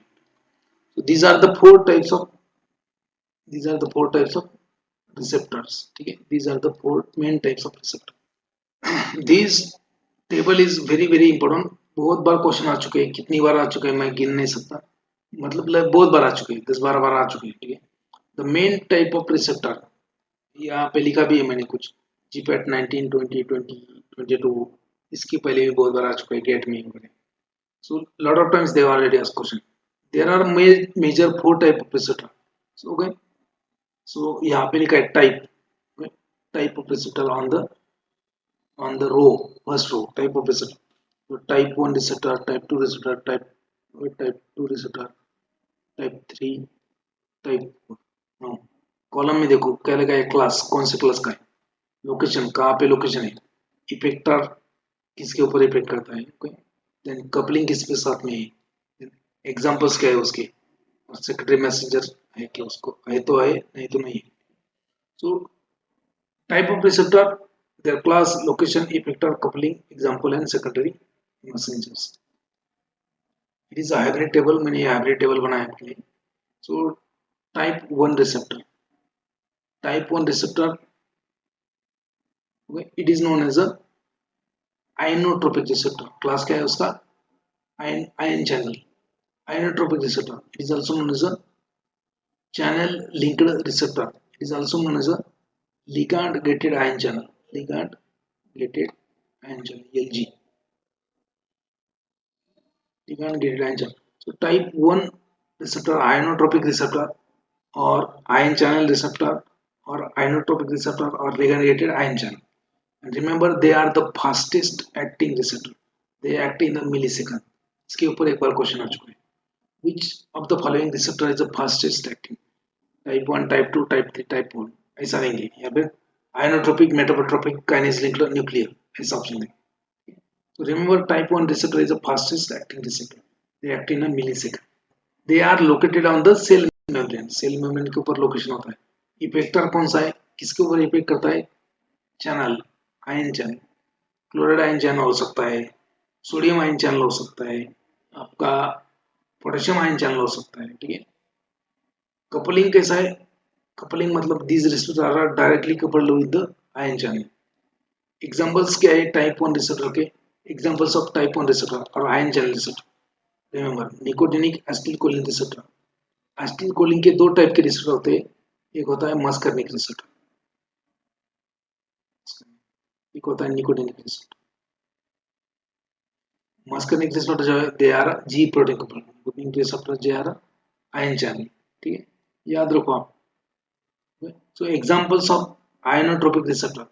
So these are the four types of receptors. Okay? These are the four main types of receptors. This table is very important. बहुत बार question आ चुके हैं, कितनी बार आ चुके हैं मैं गिन नहीं सकता, मतलब बहुत बार आ चुके हैं, 10-12 बार आ चुके हैं. ठीक है. The main type of receptor यहाँ पे लिखा भी है मैंने कुछ, GPAT 19, 20, 20, 22, इसकी पहले भी बहुत बार आ चुका है गेट में वगैरह. So lot of times they already asked question. There are major 4 type of receptor. So okay. So यहाँ पे लिखा है type of receptor on the row, first row, type of receptor. So type 1 receptor, type 2 receptor, type 2 receptor, type 3, type 4. Now column में देखो क्या लगा है, class कौन से क्लास का है, लोकेशन कहाँ पे लोकेशन है, इफेक्टर किसके ऊपर इफेक्ट करता है, देन कपलिंग किसके साथ में है, एग्जांपल्स क्या है उसके, और सेकेंडरी मैसेंजर है कि उसको है तो है नहीं तो नहीं है. So type of receptor, their class, location, effector, coupling, example and secondary messengers. It is a hybrid table. मैंने ये hybrid table बनाया आपके लिए. So type 1 receptor. Type 1 receptor, okay, it is known as a inotropic receptor. Class क्या है उसका? Ion channel. Inotropic receptor. It is also known as a channel linked receptor. It is also known as a ligand gated ion channel. Ligand gated ion channel, LG. Ligand gated ion channel. So type 1 receptor, inotropic receptor or ion channel receptor or inotropic receptor or ligand gated ion channel. And remember, they are the fastest acting receptor. They act in a millisecond. इसके ऊपर एक बार question आ चुका है. Which of the following receptor is the fastest acting? Type 1, type 2, type 3, type 4. ऐसा देंगे यहाँ पे. Inotropic, metabotropic, kinase linked, nuclear. ऐसा ऑप्शन देंगे. So remember, type 1 receptor is the fastest acting receptor. They act in a millisecond. They are located on the cell membrane. Cell membrane के ऊपर location होता है. Effector कौन सा है? किसके ऊपर इफेक्ट करता है? Channel, ion channel, chloride ion channel हो सकता है, सोडियम आयन चैनल हो सकता है, आपका पोटेशियम आयन चैनल हो सकता है, ठीक है। कपलिंग कैसा है? कपलिंग मतलब these receptors are directly coupled with the ion channel. Examples क्या है टाइप 1 रिसेप्टर के? एग्जांपल्स ऑफ टाइप 1 रिसेप्टर और ion channel receptor. Remember, nicotinic acetylcholine receptor. Acetylcholine के दो टाइप के रिसेप्टर होते हैं, एक होता है मस्कर्निक रिसेप्टर, एक होता है निकोटिनिक रिसेप्टर। मस्कर्निक रिसेप्टर जो है they are G protein coupled, nicotinic receptor जो आर आयन चैनल, ठीक है, याद रखो आप। So examples of ionotropic receptor,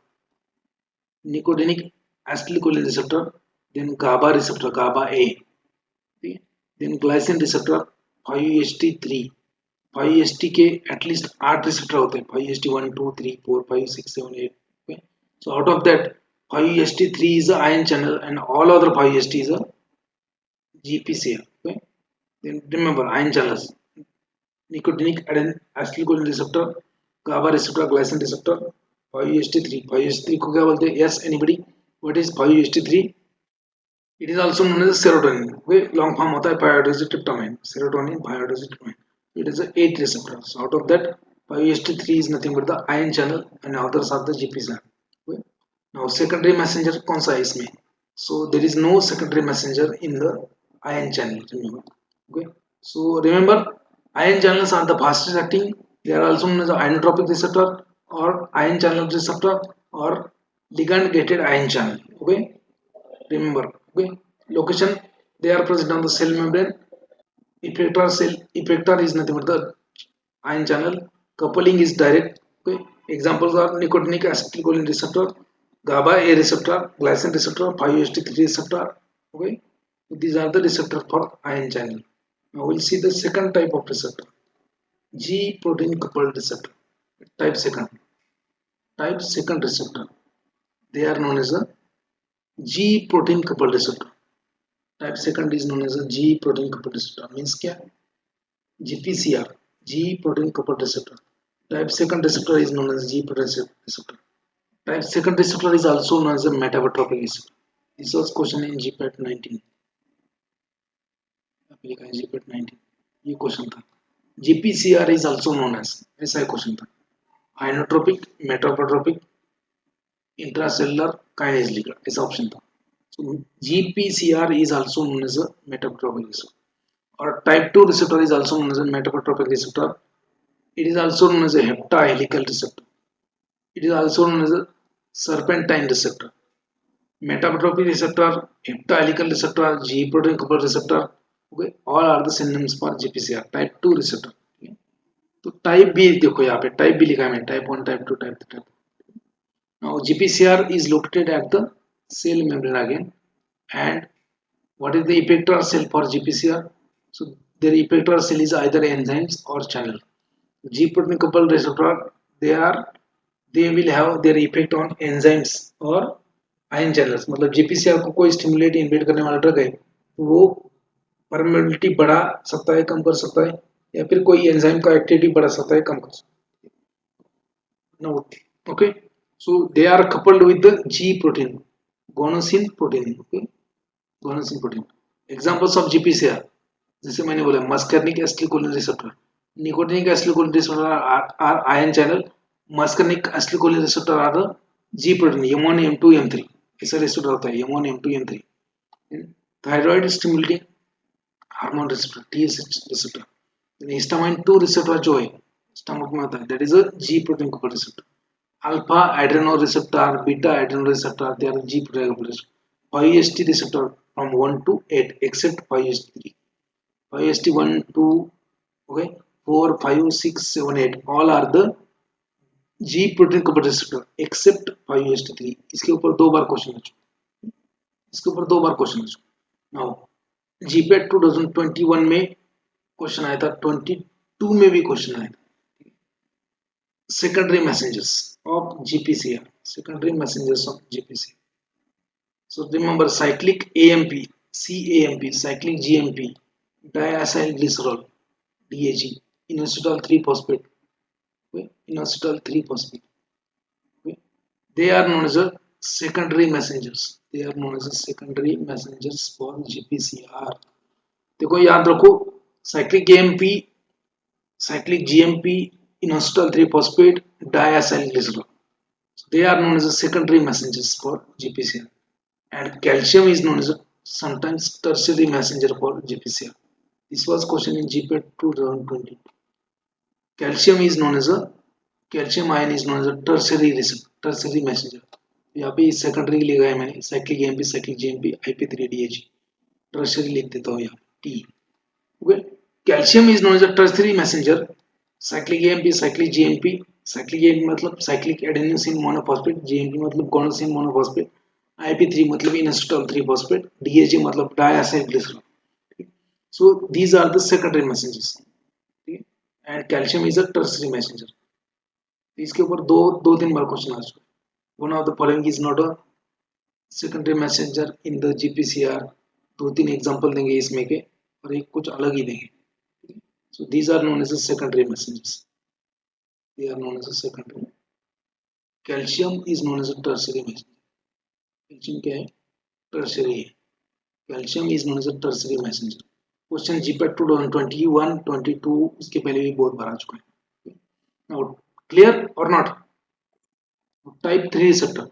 nicotinic acetylcholine receptor, then GABA receptor GABA A, ठीक है, then glycine receptor 5HT3। 5HT के एटलीस्ट 8 रिसेप्टर होते हैं, 5HT 1 2 3 4 5 6 7 8, okay? So out of that 5HT3 is a ion channel and all other 5HT is a GPCR, okay? Then remember ion channels, nicotinic acetylcholine receptor, GABA receptor, glycine receptor, 5HT3। 5HT3 को क्या बोलते हैं? Yes, anybody? What is 5HT3? It is also known as serotonin. Okay, long form होता है pyridoxytryptamine, serotonin, pyridoxytryptamine. It is a 8 receptors. Out of that, 5HT3 is nothing but the ion channel and others are the GPCR. Okay. Now secondary messenger कौन सा है इसमें? So there is no secondary messenger in the ion channel. Remember. Okay. So remember, ion channels are the fastest acting. They are also known as the ionotropic receptor or ion channel receptor or ligand gated ion channel. Okay. Remember, okay, location, they are present on the cell membrane. Effector is nothing but the ion channel. Coupling is direct. Okay, examples are nicotinic acetylcholine receptor, GABA A receptor, glycine receptor, 5HT3 receptor. Okay, these are the receptor for ion channel. Now we'll see the second type of receptor, G protein coupled receptor. Type second receptor, they are known as a G protein coupled receptor. Type second is known as a G protein coupled receptor. Means क्या? GPCR, G protein coupled receptor. Type second receptor is known as G protein receptor. Type second receptor is also known as a metabotropic receptor. This was question in GPAT 19. GPAT 19 ये question था. GPCR is also known as, ऐसा question था, ionotropic, metabotropic, intracellular, kinase ligand, ऐसा option था. So GPCR is also known as a metabotropic receptor. Or type 2 receptor is also known as a metabotropic receptor. It is also known as a heptahelical receptor. It is also known as a serpentine receptor. Metabotropic receptor, heptahelical receptor, G protein coupled receptor. Okay, all are the synonyms for GPCR. Type 2 receptor. तो type भी देखो यहाँ पे type भी लिखा है, type 1, type 2, type 3. Now GPCR is located at the cell membrane again. And what is the effector cell for GPCR? So their effector cell is either enzymes or channel. G protein coupled receptor, they will have their effect on enzymes or ion channels. मतलब GPCR को कोई stimulate InvIT करने वाला drug है, वो permeability बढ़ा सकता है, कम कर सकता है, या फिर कोई एंजाइम का एक्टिविटी बढ़ा सकता है, कम कर सकता है. No, okay. So they are coupled with the G protein, guanosine protein. Okay, guanosine protein. Examples of GPCR, जैसे मैंने बोला muscarinic acetylcholine receptor, nicotinic acetylcholine receptor are ion channel, muscarinic acetylcholine receptor are G protein M1 M2 M3, ऐसा receptor होता है M1 M2 M3. Thyroid stimulating hormone receptor TSH receptor. Histamine 2 receptor जो है stomach में होता है, that is a G protein coupled receptor. Alpha adrenal receptor, beta adrenal receptor, they are G protein coupled receptor. 5HT receptor from 1 to 8 except 5HT3. 5HT1, 2, okay, 4, 5, 6, 7, 8 all are the G protein coupled receptor except 5HT3. इसके ऊपर दो बार question है, इसके ऊपर दो बार question है. Now GPAT 2021 में question आया था, 22 में भी क्वेश्चन आया था. Secondary messengers of GPCR. Secondary messengers of GPCR. So remember cyclic AMP, CAMP, cyclic GMP, diacylglycerol, DAG, inositol 3 phosphate, okay? Inositol 3 phosphate. they are known as a secondary messengers. They are known as a secondary messengers for GPCR. देखो याद रखो, cyclic AMP, cyclic GMP, inositol 3-phosphate, diacylglycerol. So they are known as a secondary messengers for GPCR. And calcium is known as a sometimes tertiary messenger for GPCR. This was question in GPAT 2020. Calcium is known as a calcium ion is known as a tertiary messenger. यहाँ पे secondary लिखा है मैंने, cyclic AMP, cyclic GMP, IP3DH, tertiary लिख देता हूँ यहाँ T. Okay, calcium is known as a tertiary messenger. Cyclic AMP, cyclic GMP, cyclic AMP मतलब साइक्लिक एडेनोसिन मोनोफॉस्फेट, जीएमपी मतलब गोनोसिन मोनोफॉस्फेट, IP3 मतलब इनोसिटोल 3-phosphate, DHA मतलब डाइएसिलग्लिसरॉल. So these are the secondary messengers. And calcium is a tertiary messenger. इसके ऊपर दो तीन बार question आ चुका है. One of the following is not a secondary messenger in the GPCR. दो तीन एग्जांपल देंगे इसमें के, और एक कुछ अलग ही देंगे. So these are known as a secondary messengers. They are known as a secondary. Calcium is known as a tertiary messenger. Calcium क्या है? टर्शियरी है. Calcium is known as a tertiary messenger. Question GPAT 2021, 22 इसके पहले भी बहुत बार आ चुका है. नाउ क्लियर और नॉट? टाइप 3 रिसेप्टर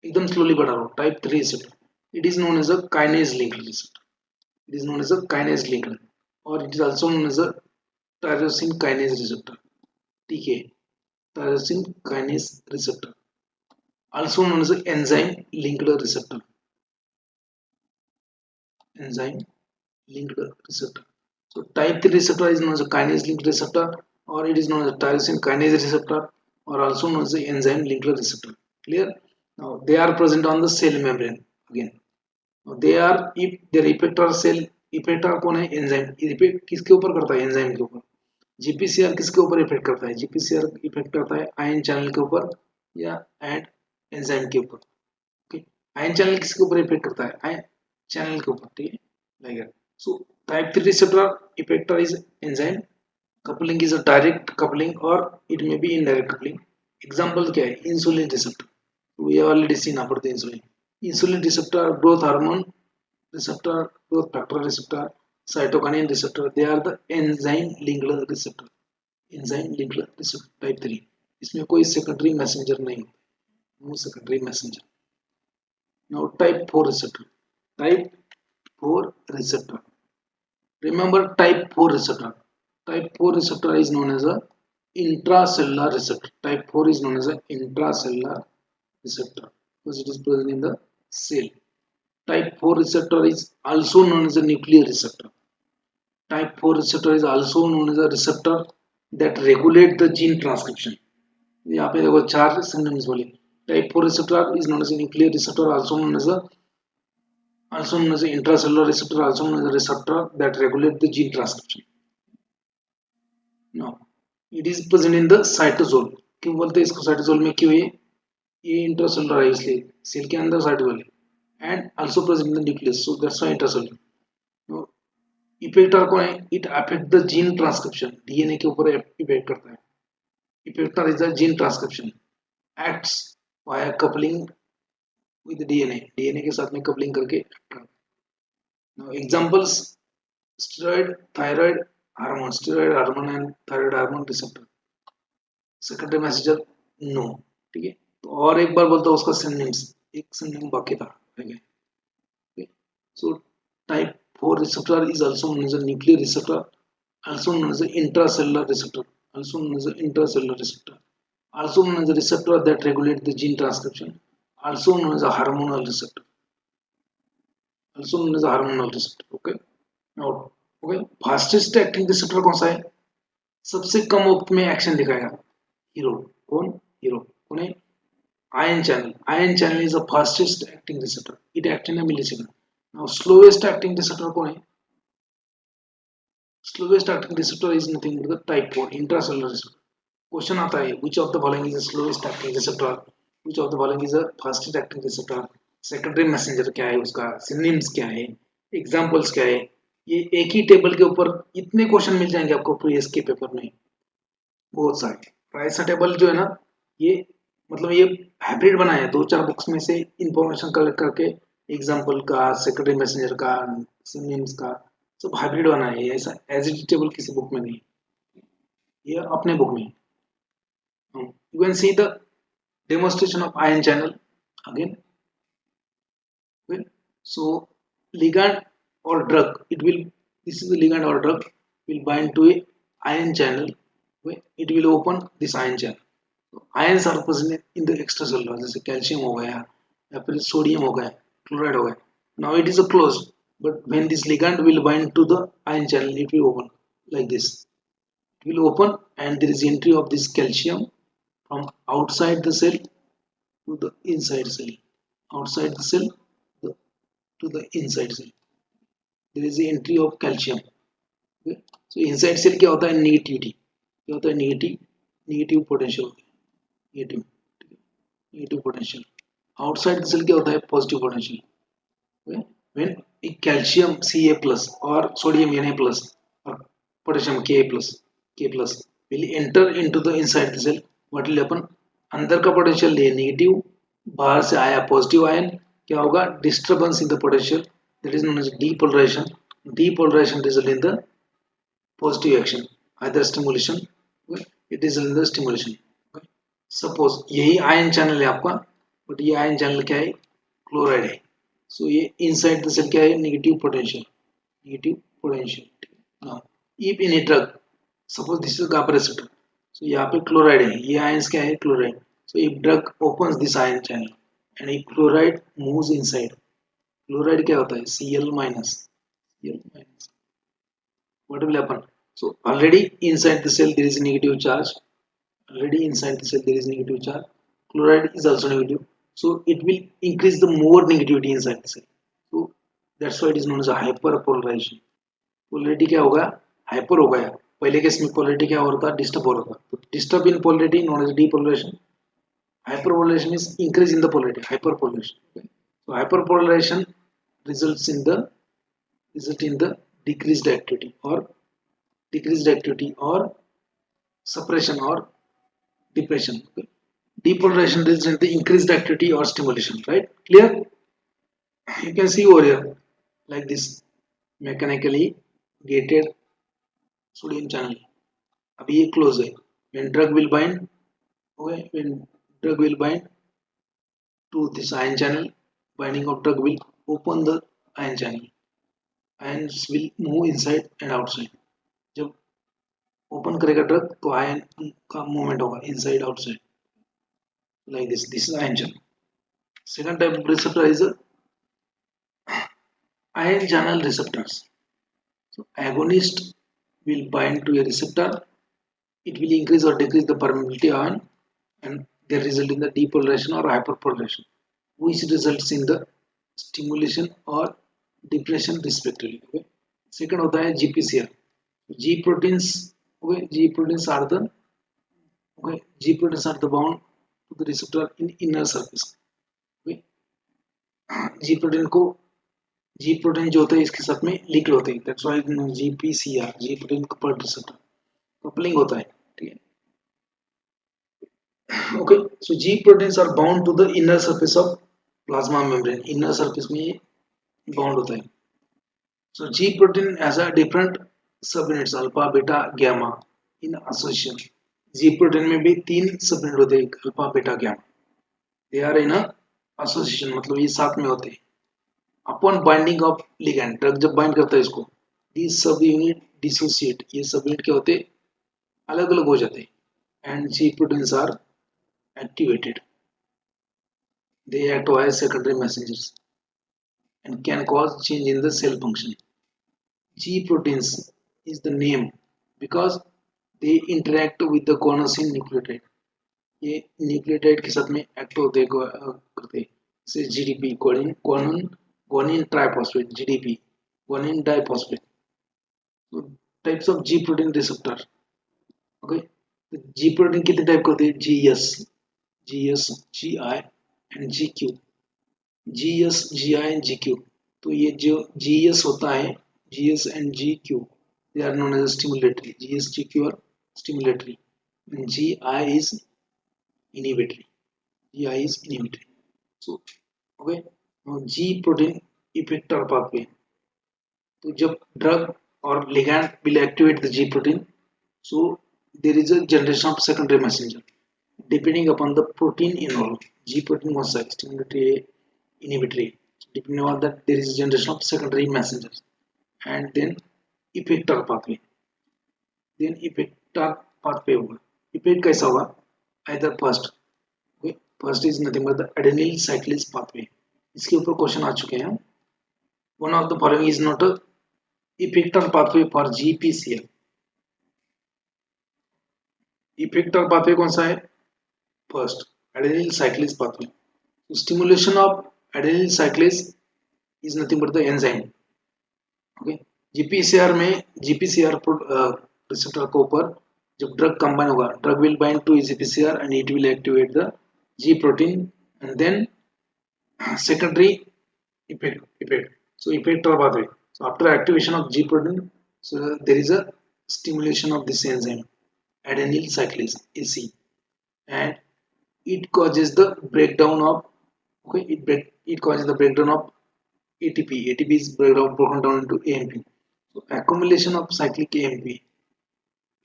एकदम स्लोली बढ़ा रहा हूँ. Type 3 receptor, it is known as a kinase linked receptor. It is known as a kinase linked, और it is also known as a tyrosine kinase receptor. ठीक है, tyrosine kinase receptor, also known as a enzyme linked receptor. Enzyme linked receptor. So type 3 receptor is known as a kinase linked receptor, or it is known as a tyrosine kinase receptor, or also known as the enzyme linked receptor. Clear? Now they are present on the cell membrane again. Now they are, if their effector cell, effector कौन है? Enzyme. Effect किसके ऊपर करता है? Enzyme के ऊपर. GPCR किसके ऊपर इफेक्ट करता है? GPCR इफेक्ट करता है आयन चैनल के ऊपर या एंड एंजाइम के ऊपर. ओके, आयन चैनल किसके ऊपर इफेक्ट करता है? आयन चैनल के ऊपर. ठीक है, like that. So type 3 receptor effector is enzyme. Coupling is a direct coupling or it may be indirect coupling. Example क्या है? Insulin receptor. We have already seen about the insulin. Insulin receptor, growth hormone receptor, growth factor receptor, cytokinin receptor. They are the enzyme linked receptor. Enzyme linked receptor type 3. इसमें कोई secondary messenger नहीं होता. No secondary messenger. Now type 4 receptor. Type 4 receptor. Remember type 4 receptor. Type 4 receptor is known as a intracellular receptor. Type 4 is known as a intracellular receptor because it is present in the cell. Type 4 receptor is also known as a nuclear receptor. Type 4 receptor is also known as a receptor that regulate the gene transcription. यहाँ पे देखो चार synonyms बोले. Type 4 receptor is known as a nuclear receptor, also known as an intracellular receptor, also known as a receptor that regulate the gene transcription. Now, it is present in the cytosol. क्यों बोलते हैं इसको cytosol में? क्यों ये intracellular है इसलिए cell के अंदर cytosol है, and also present in the nucleus, so that's why intracellular. Now, effector कौन है? It affect the gene transcription. DNA के ऊपर इफेक्ट करता है. Effector is the gene transcription. Acts via coupling with DNA. DNA के साथ में coupling करके. Now examples: steroid, thyroid hormone, and thyroid hormone receptor. Secondary messenger no. ठीक है, तो और एक बार बोलता हूँ उसका synonyms. एक synonym बाकी था. Okay. So type 4 receptor is also known as a nuclear receptor, also known as an intracellular receptor, also known as an intracellular receptor, also known as a receptor that regulate the gene transcription, also known as a hormonal receptor, also known as a hormonal receptor. Okay. Now, okay, fastest acting receptor कौन सा है? सबसे कम वक्त में action दिखाएगा. Hero. कौन? Hero. कौन है? Ion channel. Ion channel is a fastest acting receptor. It act in a millisecond. Now slowest acting receptor कौन है? Slowest acting receptor is nothing but the type 4 intracellular receptor. Question आता है, which of the following is the slowest acting receptor? Which of the following is the fastest acting receptor? Secondary messenger क्या है उसका? Synonyms क्या है? Examples क्या है? ये एक ही टेबल के ऊपर इतने क्वेश्चन मिल जाएंगे आपको प्रीवियस के पेपर में, बहुत सारे. ऐसा टेबल जो है ना, ये मतलब ये हाइब्रिड बनाया है, 2-4 बुक्स में से इंफॉर्मेशन कलेक्ट करके एग्जाम्पल का, सेक्रेटरी मैसेंजर का, सिनोनिम्स का सब हाइब्रिड बनाया है। ऐसा एज इट टेबल किसी बुक में नहीं, ये अपने बुक में। You can see the demonstration of ion channel again. Okay. So ligand or drug, it will, this is the ligand or drug will bind to a ion channel. Okay. It will open this ion channel. So, ions are present in the extracellular, जैसे calcium हो गया या फिर sodium हो गया, chloride हो गया. Now it is a closed, but when this ligand will bind to the ion channel, it will open like this. It will open and there is entry of this calcium from outside the cell to the inside cell, outside the cell to the inside cell. There is the entry of calcium. Okay? So inside cell क्या होता है, negativity, क्या होता है, negative potential, negative negative potential. Outside the cell क्या होता है, positive potential. Okay? When a calcium Ca plus or sodium Na plus or potassium K plus will enter into the inside the cell, what will happen, अंदर का potential है negative, बाहर से आया positive ion, क्या होगा, disturbance in the potential, that is known as depolarization. Depolarization result in the positive action, either stimulation, it is in the stimulation. Suppose यही ion channel है आपका, बट ये आयन चैनल क्या है, क्लोराइड है. सो ये इनसाइड द सेल क्या है, negative potential, negative potential. Now if in a drug, suppose this is GABA receptor, so यहाँ पे क्लोराइड है, ये आयंस क्या है, chloride. So if drug opens this ion channel and if chloride moves inside, chloride क्या होता है, Cl minus, Cl minus, what will happen, so already inside the cell there is a negative charge, already inside the cell there is negative charge, chloride is also negative, so it will increase the more negativity inside the cell. So that's why it is known as a hyperpolarization. Polarity क्या होगा, hyper हो गया. पहले case में polarity क्या हो रहा था, डिस्टर्ब हो रहा था. तो disturb in polarity known as depolarization. Hyperpolarization is increase in the polarity, hyperpolarization. Okay? So hyperpolarization results in the decreased activity or suppression or depression. Okay? Depolarization results in the increased activity or stimulation. Right? Clear? You can see over here like this mechanically gated sodium channel. अभी ये close है. When drug will bind, okay, when drug will bind to this ion channel, binding of drug will open the ion channel. Ions will move inside and outside. जब open करेगा drug तो ion का movement होगा inside outside, like this. This is ion channel. Second type of receptor is ion channel receptors. So agonist will bind to a receptor, it will increase or decrease the permeability ion and they result in the depolarization or hyperpolarization, which results in the stimulation or depression respectively. Okay? Second होता है GPCR. G proteins, okay, G proteins are the, okay, G proteins are the bound to the receptor in inner surface. Okay? G protein को, G protein जो होता है इसके साथ में linked होते हैं, that's why GPCR, G protein coupled receptor, coupling होता है. ठीक है. Okay, so G proteins are bound to the inner surface of plasma membrane, inner surface में ये bound होता है. So G protein has a different subunits alpha, beta, gamma in association. G protein में भी 3 subunit होते हैं, alpha, beta, gamma. They are in a association, मतलब ये साथ में होते हैं. Upon binding of ligand, drug जब bind करता है इसको, these subunit dissociate, ये subunit क्या होते हैं, अलग अलग हो जाते हैं, and G proteins are activated. They act as secondary messengers and can cause change in the cell function. G proteins is the name because they interact with the guanosine nucleotide. ये nucleotide के साथ में act होते करते हैं, जैसे GDP, guanine triphosphate, GDP, guanine diphosphate. So types of G protein receptor. Okay, तो G protein कितने टाइप के होते हैं, GS, GI and GQ. GS, GI and GQ. तो ये जो GS होता है, GS and GQ, they are known as stimulatory. GS, GQ are stimulatory and GI is inhibitory. GI is inhibited. So okay, now G protein effector pathway. तो जब drug or ligand will activate the G protein, so there is a generation of secondary messenger depending upon the protein involved. G protein was stimulatory, inhibitory. Depending on that, there is a generation of secondary messengers, and then effector pathway. Then effector pathway होगा. Effect कैसा होगा? Either first, okay, first is nothing but the adenyl cyclase pathway. इसके ऊपर question आ चुके हैं. One of the following is not a effector pathway for GPCL. Effector pathway कौन सा है? First, adenyl cyclase pathway. So stimulation of adenyl cyclase is nothing but the enzyme. Okay, GPCR में GPCR receptor के ऊपर जब drug combine होगा, drug will bind to GPCR and it will activate the G protein and then secondary effect. So effector pathway. So after activation of G protein, so there is a stimulation of this enzyme adenyl cyclase AC, and it causes the breakdown of it causes the breakdown of ATP. ATP is broken down into AMP. So accumulation of cyclic AMP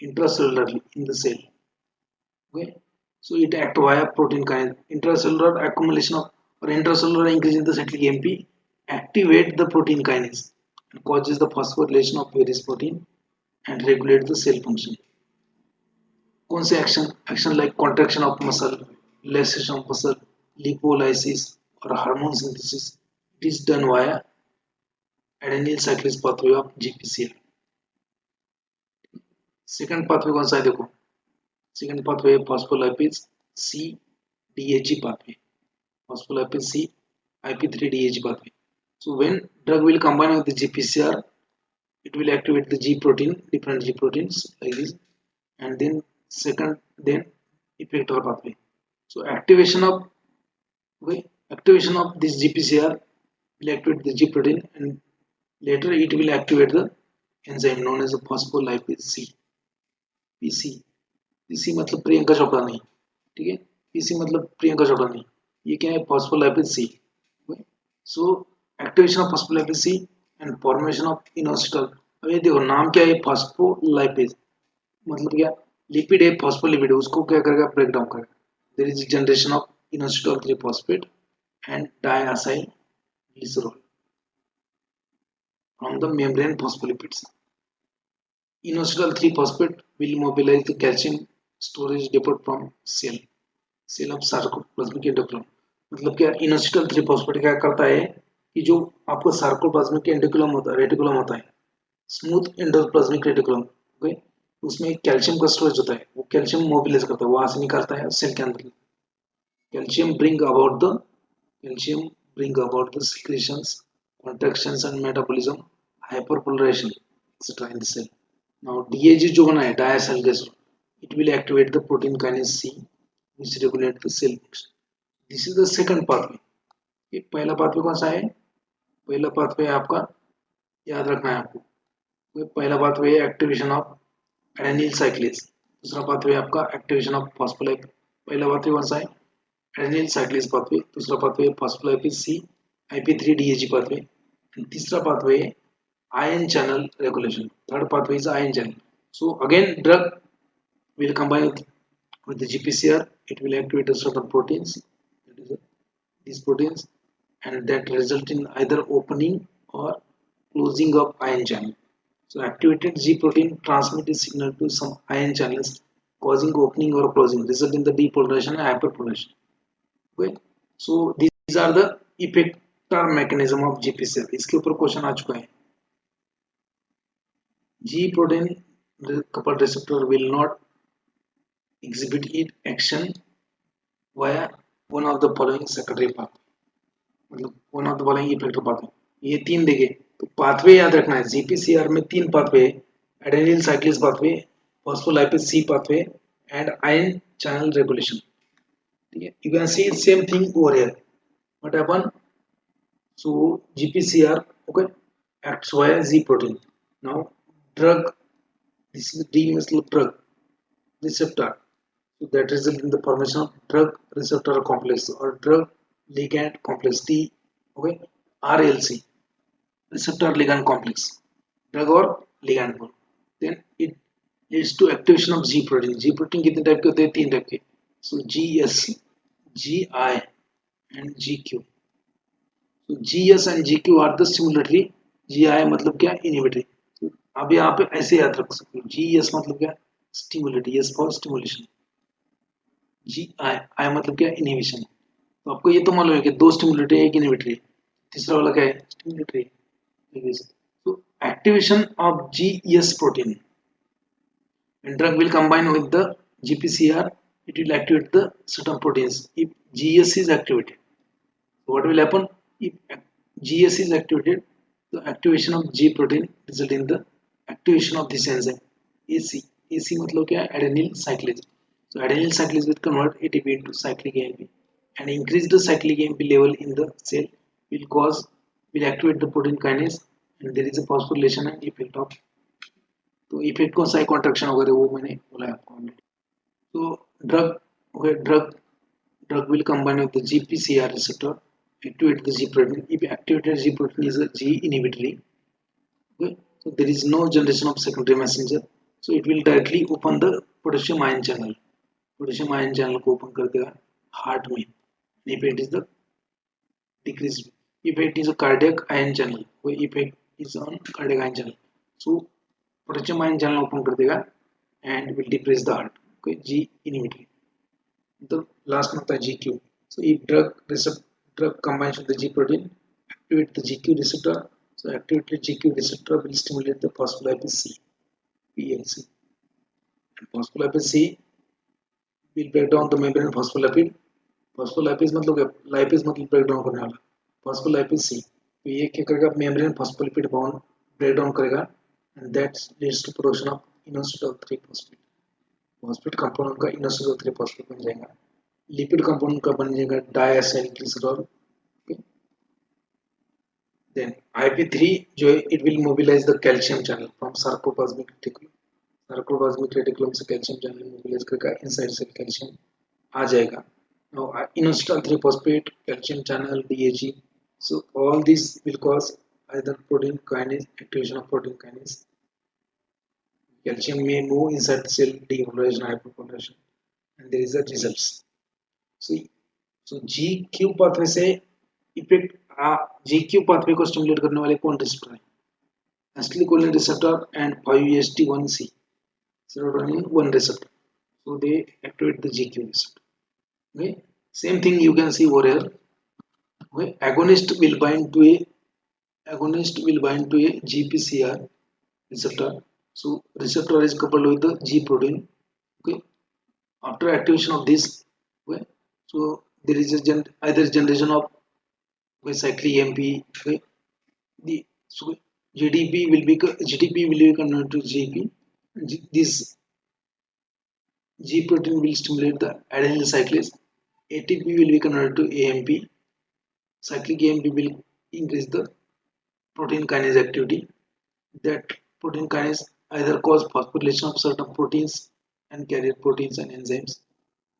intracellularly in the cell. Okay, so it act via protein kinase. Intracellular accumulation of or intracellular increase in the cyclic AMP activate the protein kinase and causes the phosphorylation of various protein and regulate the cell function. कौन से action like contraction of muscle, relaxation of muscle, lipolysis or hormone synthesis, it is done via adenyl cyclase pathway of GPCL. Second pathway कौन सा है देखो. Second pathway phospholipase C DHE pathway. Phospholipase C IP3 DHE pathway. So when drug will combine with the GPCR, it will activate the G protein, different G proteins like this, and then then effector pathway. So activation of this GPCR will activate the G protein, and later it will activate the enzyme known as phospholipase C. PC. PC मतलब प्रियंका चोपड़ा नहीं, ठीक है. PC मतलब प्रियंका चोपड़ा नहीं, ये क्या है? phospholipase C. So activation of phospholipase C and formation of inositol. अब ये देखो नाम क्या है? phospholipase मतलब क्या? लिपिड है, फॉस्फोलिपिड, उसको क्या करेगा? ब्रेक डाउन करेगा. There is generation of inositol 3 phosphate and diacyl glycerol from the membrane phospholipids. Inositol 3 phosphate will mobilize the calcium storage depot from cell of sarcoplasmic एंडोक्लम. मतलब क्या? इनोसिटोल 3 फॉस्फेट क्या करता है कि जो आपको सार्कोप्लाज्मिक एंडोक्लम होता है, रेटिकुलम होता है, स्मूथ एंडोप्लाज्मिक रेटिकुलम, ओके, उसमें कैल्शियम का स्टोरेज होता है, वो कैल्शियम मोबिलाइज करता है, वहां से निकालता है सेल के अंदर. Calcium bring about the secretions, contractions and metabolism, hyperpolarization etcetera in the cell. Now DAG जो बना है, diacyl glycerol, it will activate the protein kinase C which regulate the cell function. This is the second pathway. ये पहला pathway कौन सा है? पहला pathway आपका याद रखना है आपको. पहला pathway activation of adenyl cyclase. दूसरा पाथवे आपका एक्टिवेशन ऑफ फॉस्फोलाइप. पहला पाथवे कौन सा है? adenyl cyclase pathway. दूसरा पाथवे फॉस्फोलाइपेज सी IP3 DHE पाथवे. तीसरा pathway ion channel regulation. Third pathway is ion channel. So again drug will combine with the GPCR. It will activate certain proteins, these proteins, and that result in either opening or closing of ion channel. So activated G protein transmit a signal to some ion channels causing opening or closing, result in the depolarization and hyperpolarization. Okay. So these are the effector mechanism of GPCR. इसके ऊपर question आ चुका है. G protein coupled receptor will not exhibit its action via one of the following secondary path. मतलब one of the following effector path. ये तीन देखे तो pathway याद रखना है. जीपीसीआर में तीन pathway: adenyl cyclase pathway, phospholipase C pathway and ion channel regulation. ठीक है, you can see same thing over here. What happen? So GPCR okay acts via Z protein. Now drug, this is D मतलब drug, receptor. So that results in the formation of drug receptor complex or drug ligand complex T, okay, RLC, receptor ligand complex, drug or ligand both. Then it leads to activation of G protein. G protein कितने type के होते हैं? 3 type के. So GS, GI and GQ. So GS and GQ are the stimulatory. GI मतलब क्या? Inhibitory. So अब यहाँ पे ऐसे याद रख सकते हो. GS मतलब क्या? Stimulatory. S for stimulation. GI मतलब क्या? Inhibition. तो आपको ये तो मालूम है कि 2 stimulatory है, 1 inhibitory. तीसरा वाला क्या है? Stimulatory. So activation of GS protein. When drug will combine with the GPCR, it will activate the certain proteins. If GS is activated, what will happen? If GS is activated, the activation of G protein result in the activation of this enzyme AC. AC मतलब क्या है? Adenyl cyclase. So adenyl cyclase will convert ATP into cyclic AMP and increase the cyclic AMP level in the cell will activate the protein kinase and there is a phosphorylation and effect of. तो effect कौन सा है? Contraction वगैरह वो मैंने बोला है आपको already. So drug will combine with the GPCR receptor, activate the G protein. If activated G protein is a G inhibitory, okay, so there is no generation of secondary messenger. So it will directly open the potassium ion channel. Potassium ion channel को open कर देगा heart में. If it is the decreased, if it is a cardiac ion channel, कोई effect is on cardiac ion channel. So potassium ion channel open कर देगा and will depress the heart. Okay, G inhibitory. The last one is GQ. So if drug combines with the G protein, activate the GQ receptor. So activated GQ receptor will stimulate the phospholipase C, PLC. And phospholipase C will break down the membrane phospholipid. Phospholipase मतलब क्या? Lipase मतलब break down करने वाला. Phospholipase C. तो ये क्या करेगा? Membrane phospholipid bond break down करेगा and that leads to production of inositol 3-phosphate. Phosphate compound का इनोसिडोल 3-फॉस्फेट बन जाएगा. लिपिड कंपाउंड का बन जाएगा डायसाइल ग्लिसरॉल. देन IP3 जो है it will mobilize the calcium channel from sarcoplasmic reticulum. Sarcoplasmic reticulum से कैल्शियम चैनल मोबिलाइज करके इनसाइड से कैल्शियम आ जाएगा. Now inositol three phosphate, calcium channel, DAG. So all this will cause either protein kinase, activation of protein kinase. Calcium may move inside the cell, depolarization, hyperpolarization, and there is a results. So GQ pathway से effect GQ pathway को stimulate करने वाले कौन receptor है? Acetylcholine receptor and 5-HT1C serotonin 1 receptor. So they activate the GQ receptor. Okay, same thing you can see over here. Okay, agonist will bind to a GPCR receptor. So receptor is coupled with the G protein. Okay, after activation of this, okay, so there is a either generation of cyclic AMP. Okay, so GDP will be converted to GP. This G protein will stimulate the adenyl cyclase. ATP will be converted to AMP. Cyclic AMP will increase the protein kinase activity. That protein kinase either cause phosphorylation of certain proteins and carrier proteins and enzymes.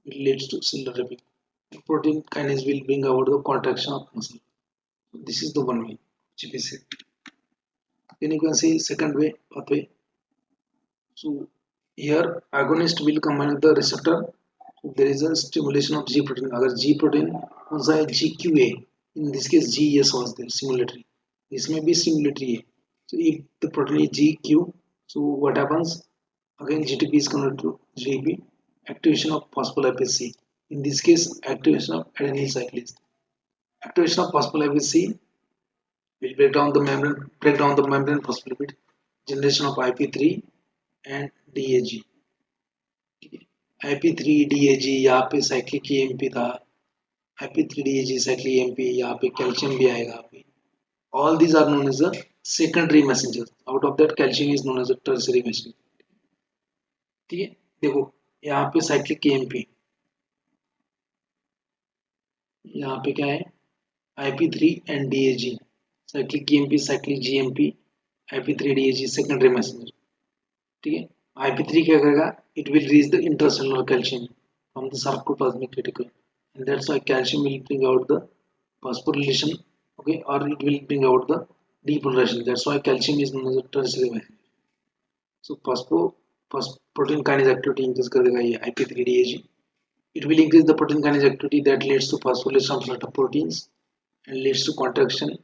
It leads to cellular repair. Protein kinase will bring about the contraction of muscle. This is the one way, GPC. Then you can see second way pathway. So here agonist will combine with the receptor. So there is a stimulation of G protein. अगर G protein कौन सा है? GQA. In this case GS was there, stimulatory. This may be stimulatory. So if the protein is GQ, so what happens? Again GTP is converted to GP. Activation of phospholipase C. In this case, activation of adenyl cyclase. Activation of phospholipase C will break down the membrane phospholipid. Generation of IP3 and DAG. IP3 DAG यहाँ पे cyclic AMP था. IP3 DAG cyclic AMP यहाँ पे calcium भी आएगा. All these are known as the secondary messengers. Out of that, calcium is known as a tertiary messenger. ठीक है, देखो यहाँ पे cyclic AMP, यहाँ पे क्या है? IP3 and DAG, cyclic AMP, cyclic GMP, IP3 DAG secondary messenger. ठीक है, IP3 क्या करेगा? It will reach the intracellular calcium. from the sarcoplasmic reticle, and that's why calcium will bring out the phosphorylation, okay, or it will bring out the depolarization. That's why calcium is known as a tertiary. So protein kinase activity increase कर देगा ये IP3DAG. It will increase the protein kinase activity that leads to phosphorylation of certain proteins and leads to contraction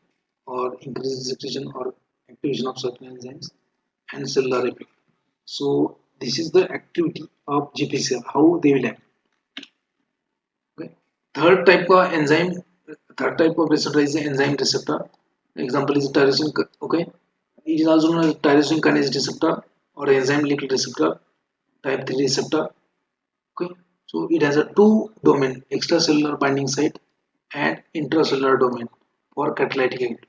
or increased secretion or activation of certain enzymes and cellular repair. So this is the activity of GPCR, how they will act. Okay. Third type of receptor is the enzyme receptor. Example is tyrosine. Okay, it is also known as tyrosine kinase receptor or enzyme linked receptor, type 3 receptor. Okay, so it has a two domain, extracellular binding site and intracellular domain for catalytic activity,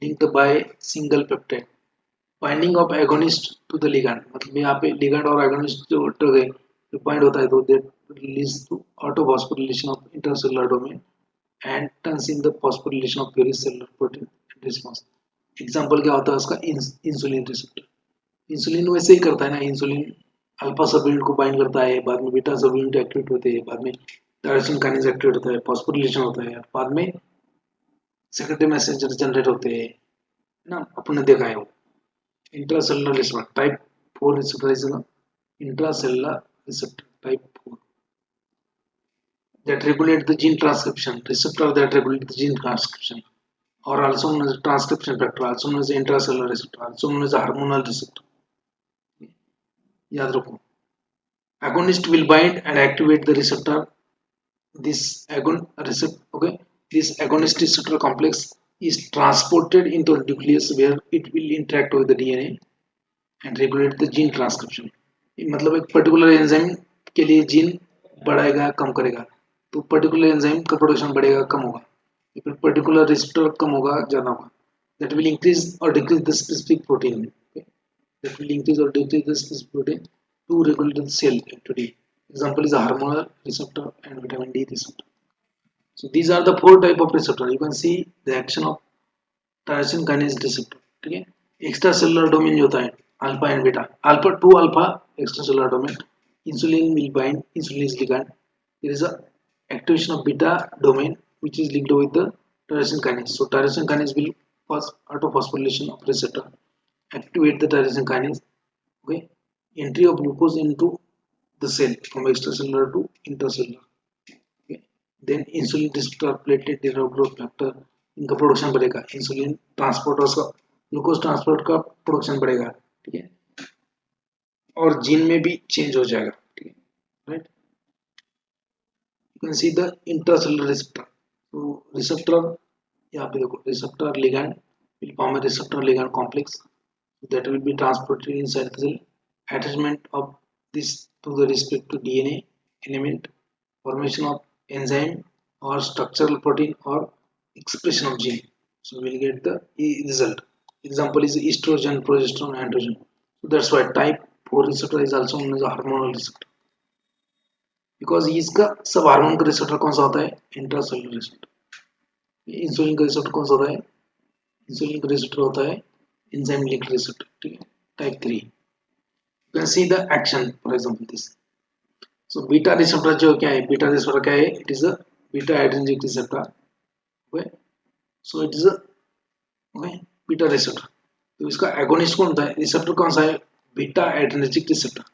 linked by single peptide. Binding of agonist to the ligand, मतलब यहाँ पे ligand और agonist जो drug है जो bind होता है तो that leads to autophosphorylation of intracellular domain and turns in the phosphorylation of various cellular protein response. Example क्या होता है उसका इंसुलिन रिसेप्टर. इंसुलिन वैसे ही करता है ना, इंसुलिन अल्फा सब यूनिट को बाइंड करता है, बाद में बीटा सब यूनिट एक्टिवेट होते हैं, बाद में टायरोसिन काइनेज एक्टिवेट होता है, फॉस्फोरिलेशन होता है, बाद में सेक्रेटरी मैसेंजर जनरेट होते हैं ना, अपने देखा है वो. Intracellular receptor type 4 receptor is the intracellular receptor type 4 that regulate the gene transcription. Receptor that regulate the gene transcription, or also known as transcription factor, also known as intracellular receptor, also known as hormonal receptor. याद रखो. Agonist will bind and activate the receptor. This agonist receptor complex is transported into the nucleus where it will interact with the DNA and regulate the gene transcription. मतलब एक particular enzyme के लिए gene बढ़ाएगा कम करेगा, तो particular enzyme का production बढ़ेगा कम होगा, फिर पर्टिकुलर रिसेप्टर कम होगा ज़्यादा होगा. That will increase or decrease the specific protein. Okay? That will increase or decrease the specific protein to regulate the cell activity. Example is a hormonal receptor and vitamin D receptor. So these are the four type of receptor. You can see the action of tyrosine kinase receptor. ठीक है, extra cellular domain जो होता है alpha and beta, alpha two alpha extra cellular domain, insulin will bind, insulin is ligand. There is a activation of beta domain which is linked with the tyrosine kinase. So tyrosine kinase will cause autophosphorylation of receptor, activate the tyrosine kinase. Okay, entry of glucose into the cell from extracellular to intracellular. Okay, then insulin receptor, platelet growth factor, इनका production बढ़ेगा, insulin transporters का glucose transport का production बढ़ेगा. ठीक है, और gene में भी चेंज हो जाएगा. ठीक है, right. You can see the intracellular receptor. तो रिसेप्टर यहाँ पे देखो, receptor ligand will form a receptor ligand complex that will be transported inside the cell. Attachment of this to the respective DNA element, formation of enzyme or structural protein or expression of gene. So we'll get the result. Example is estrogen, progesterone, androgen. So that's why type 4 receptor is also known as a hormonal receptor, because इसका सब hormone का receptor कौन सा होता है, intracellular receptor. Insulin का receptor कौन सा होता है, इंसुलिन का रिसेप्टर होता है एंजाइम लिंक्ड रिसेप्टर. ठीक है, type 3. You can see the action, for example this. So beta receptor जो क्या है, beta receptor क्या है, it is a beta adrenergic receptor. Okay, so it is a beta receptor. तो इसका एगोनिस्ट कौन होता है, रिसेप्टर कौन सा है, बीटा एड्रेनर्जिक रिसेप्टर.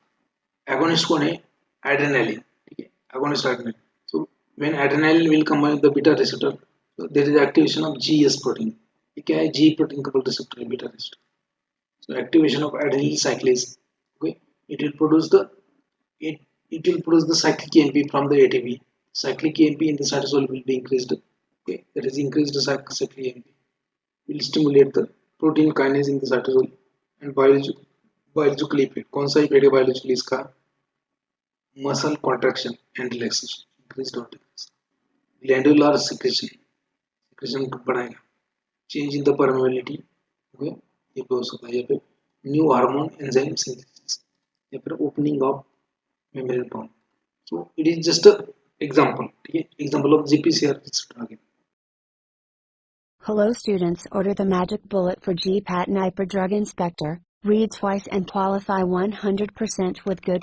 एगोनिस्ट कौन है, एड्रेनालिन. ठीक है, agonist adrenaline. So when adrenaline will combine with the beta receptor, so there is activation of GS protein. ये क्या है, G protein coupled receptor है, beta receptor. So activation of adenyl cyclase. Okay, it will produce the cyclic AMP from the ATP. Cyclic AMP in the cytosol will be increased. Okay, that is increased cyclic AMP will stimulate the protein kinase in the cytosol and biological effect. कौन सा effect है biological इसका, muscle contraction and relaxation, increased or decreased. Glandular secretion बढ़ाएगा, change in the permeability. Okay, ये भी हो सकता है, या फिर new hormone enzyme synthesis, या फिर opening of membrane pump. So it is just a example. ठीक है, example of GPCR receptor again. Hello students, order the magic bullet for GPAT Niper Drug Inspector. Read twice and qualify 100% with good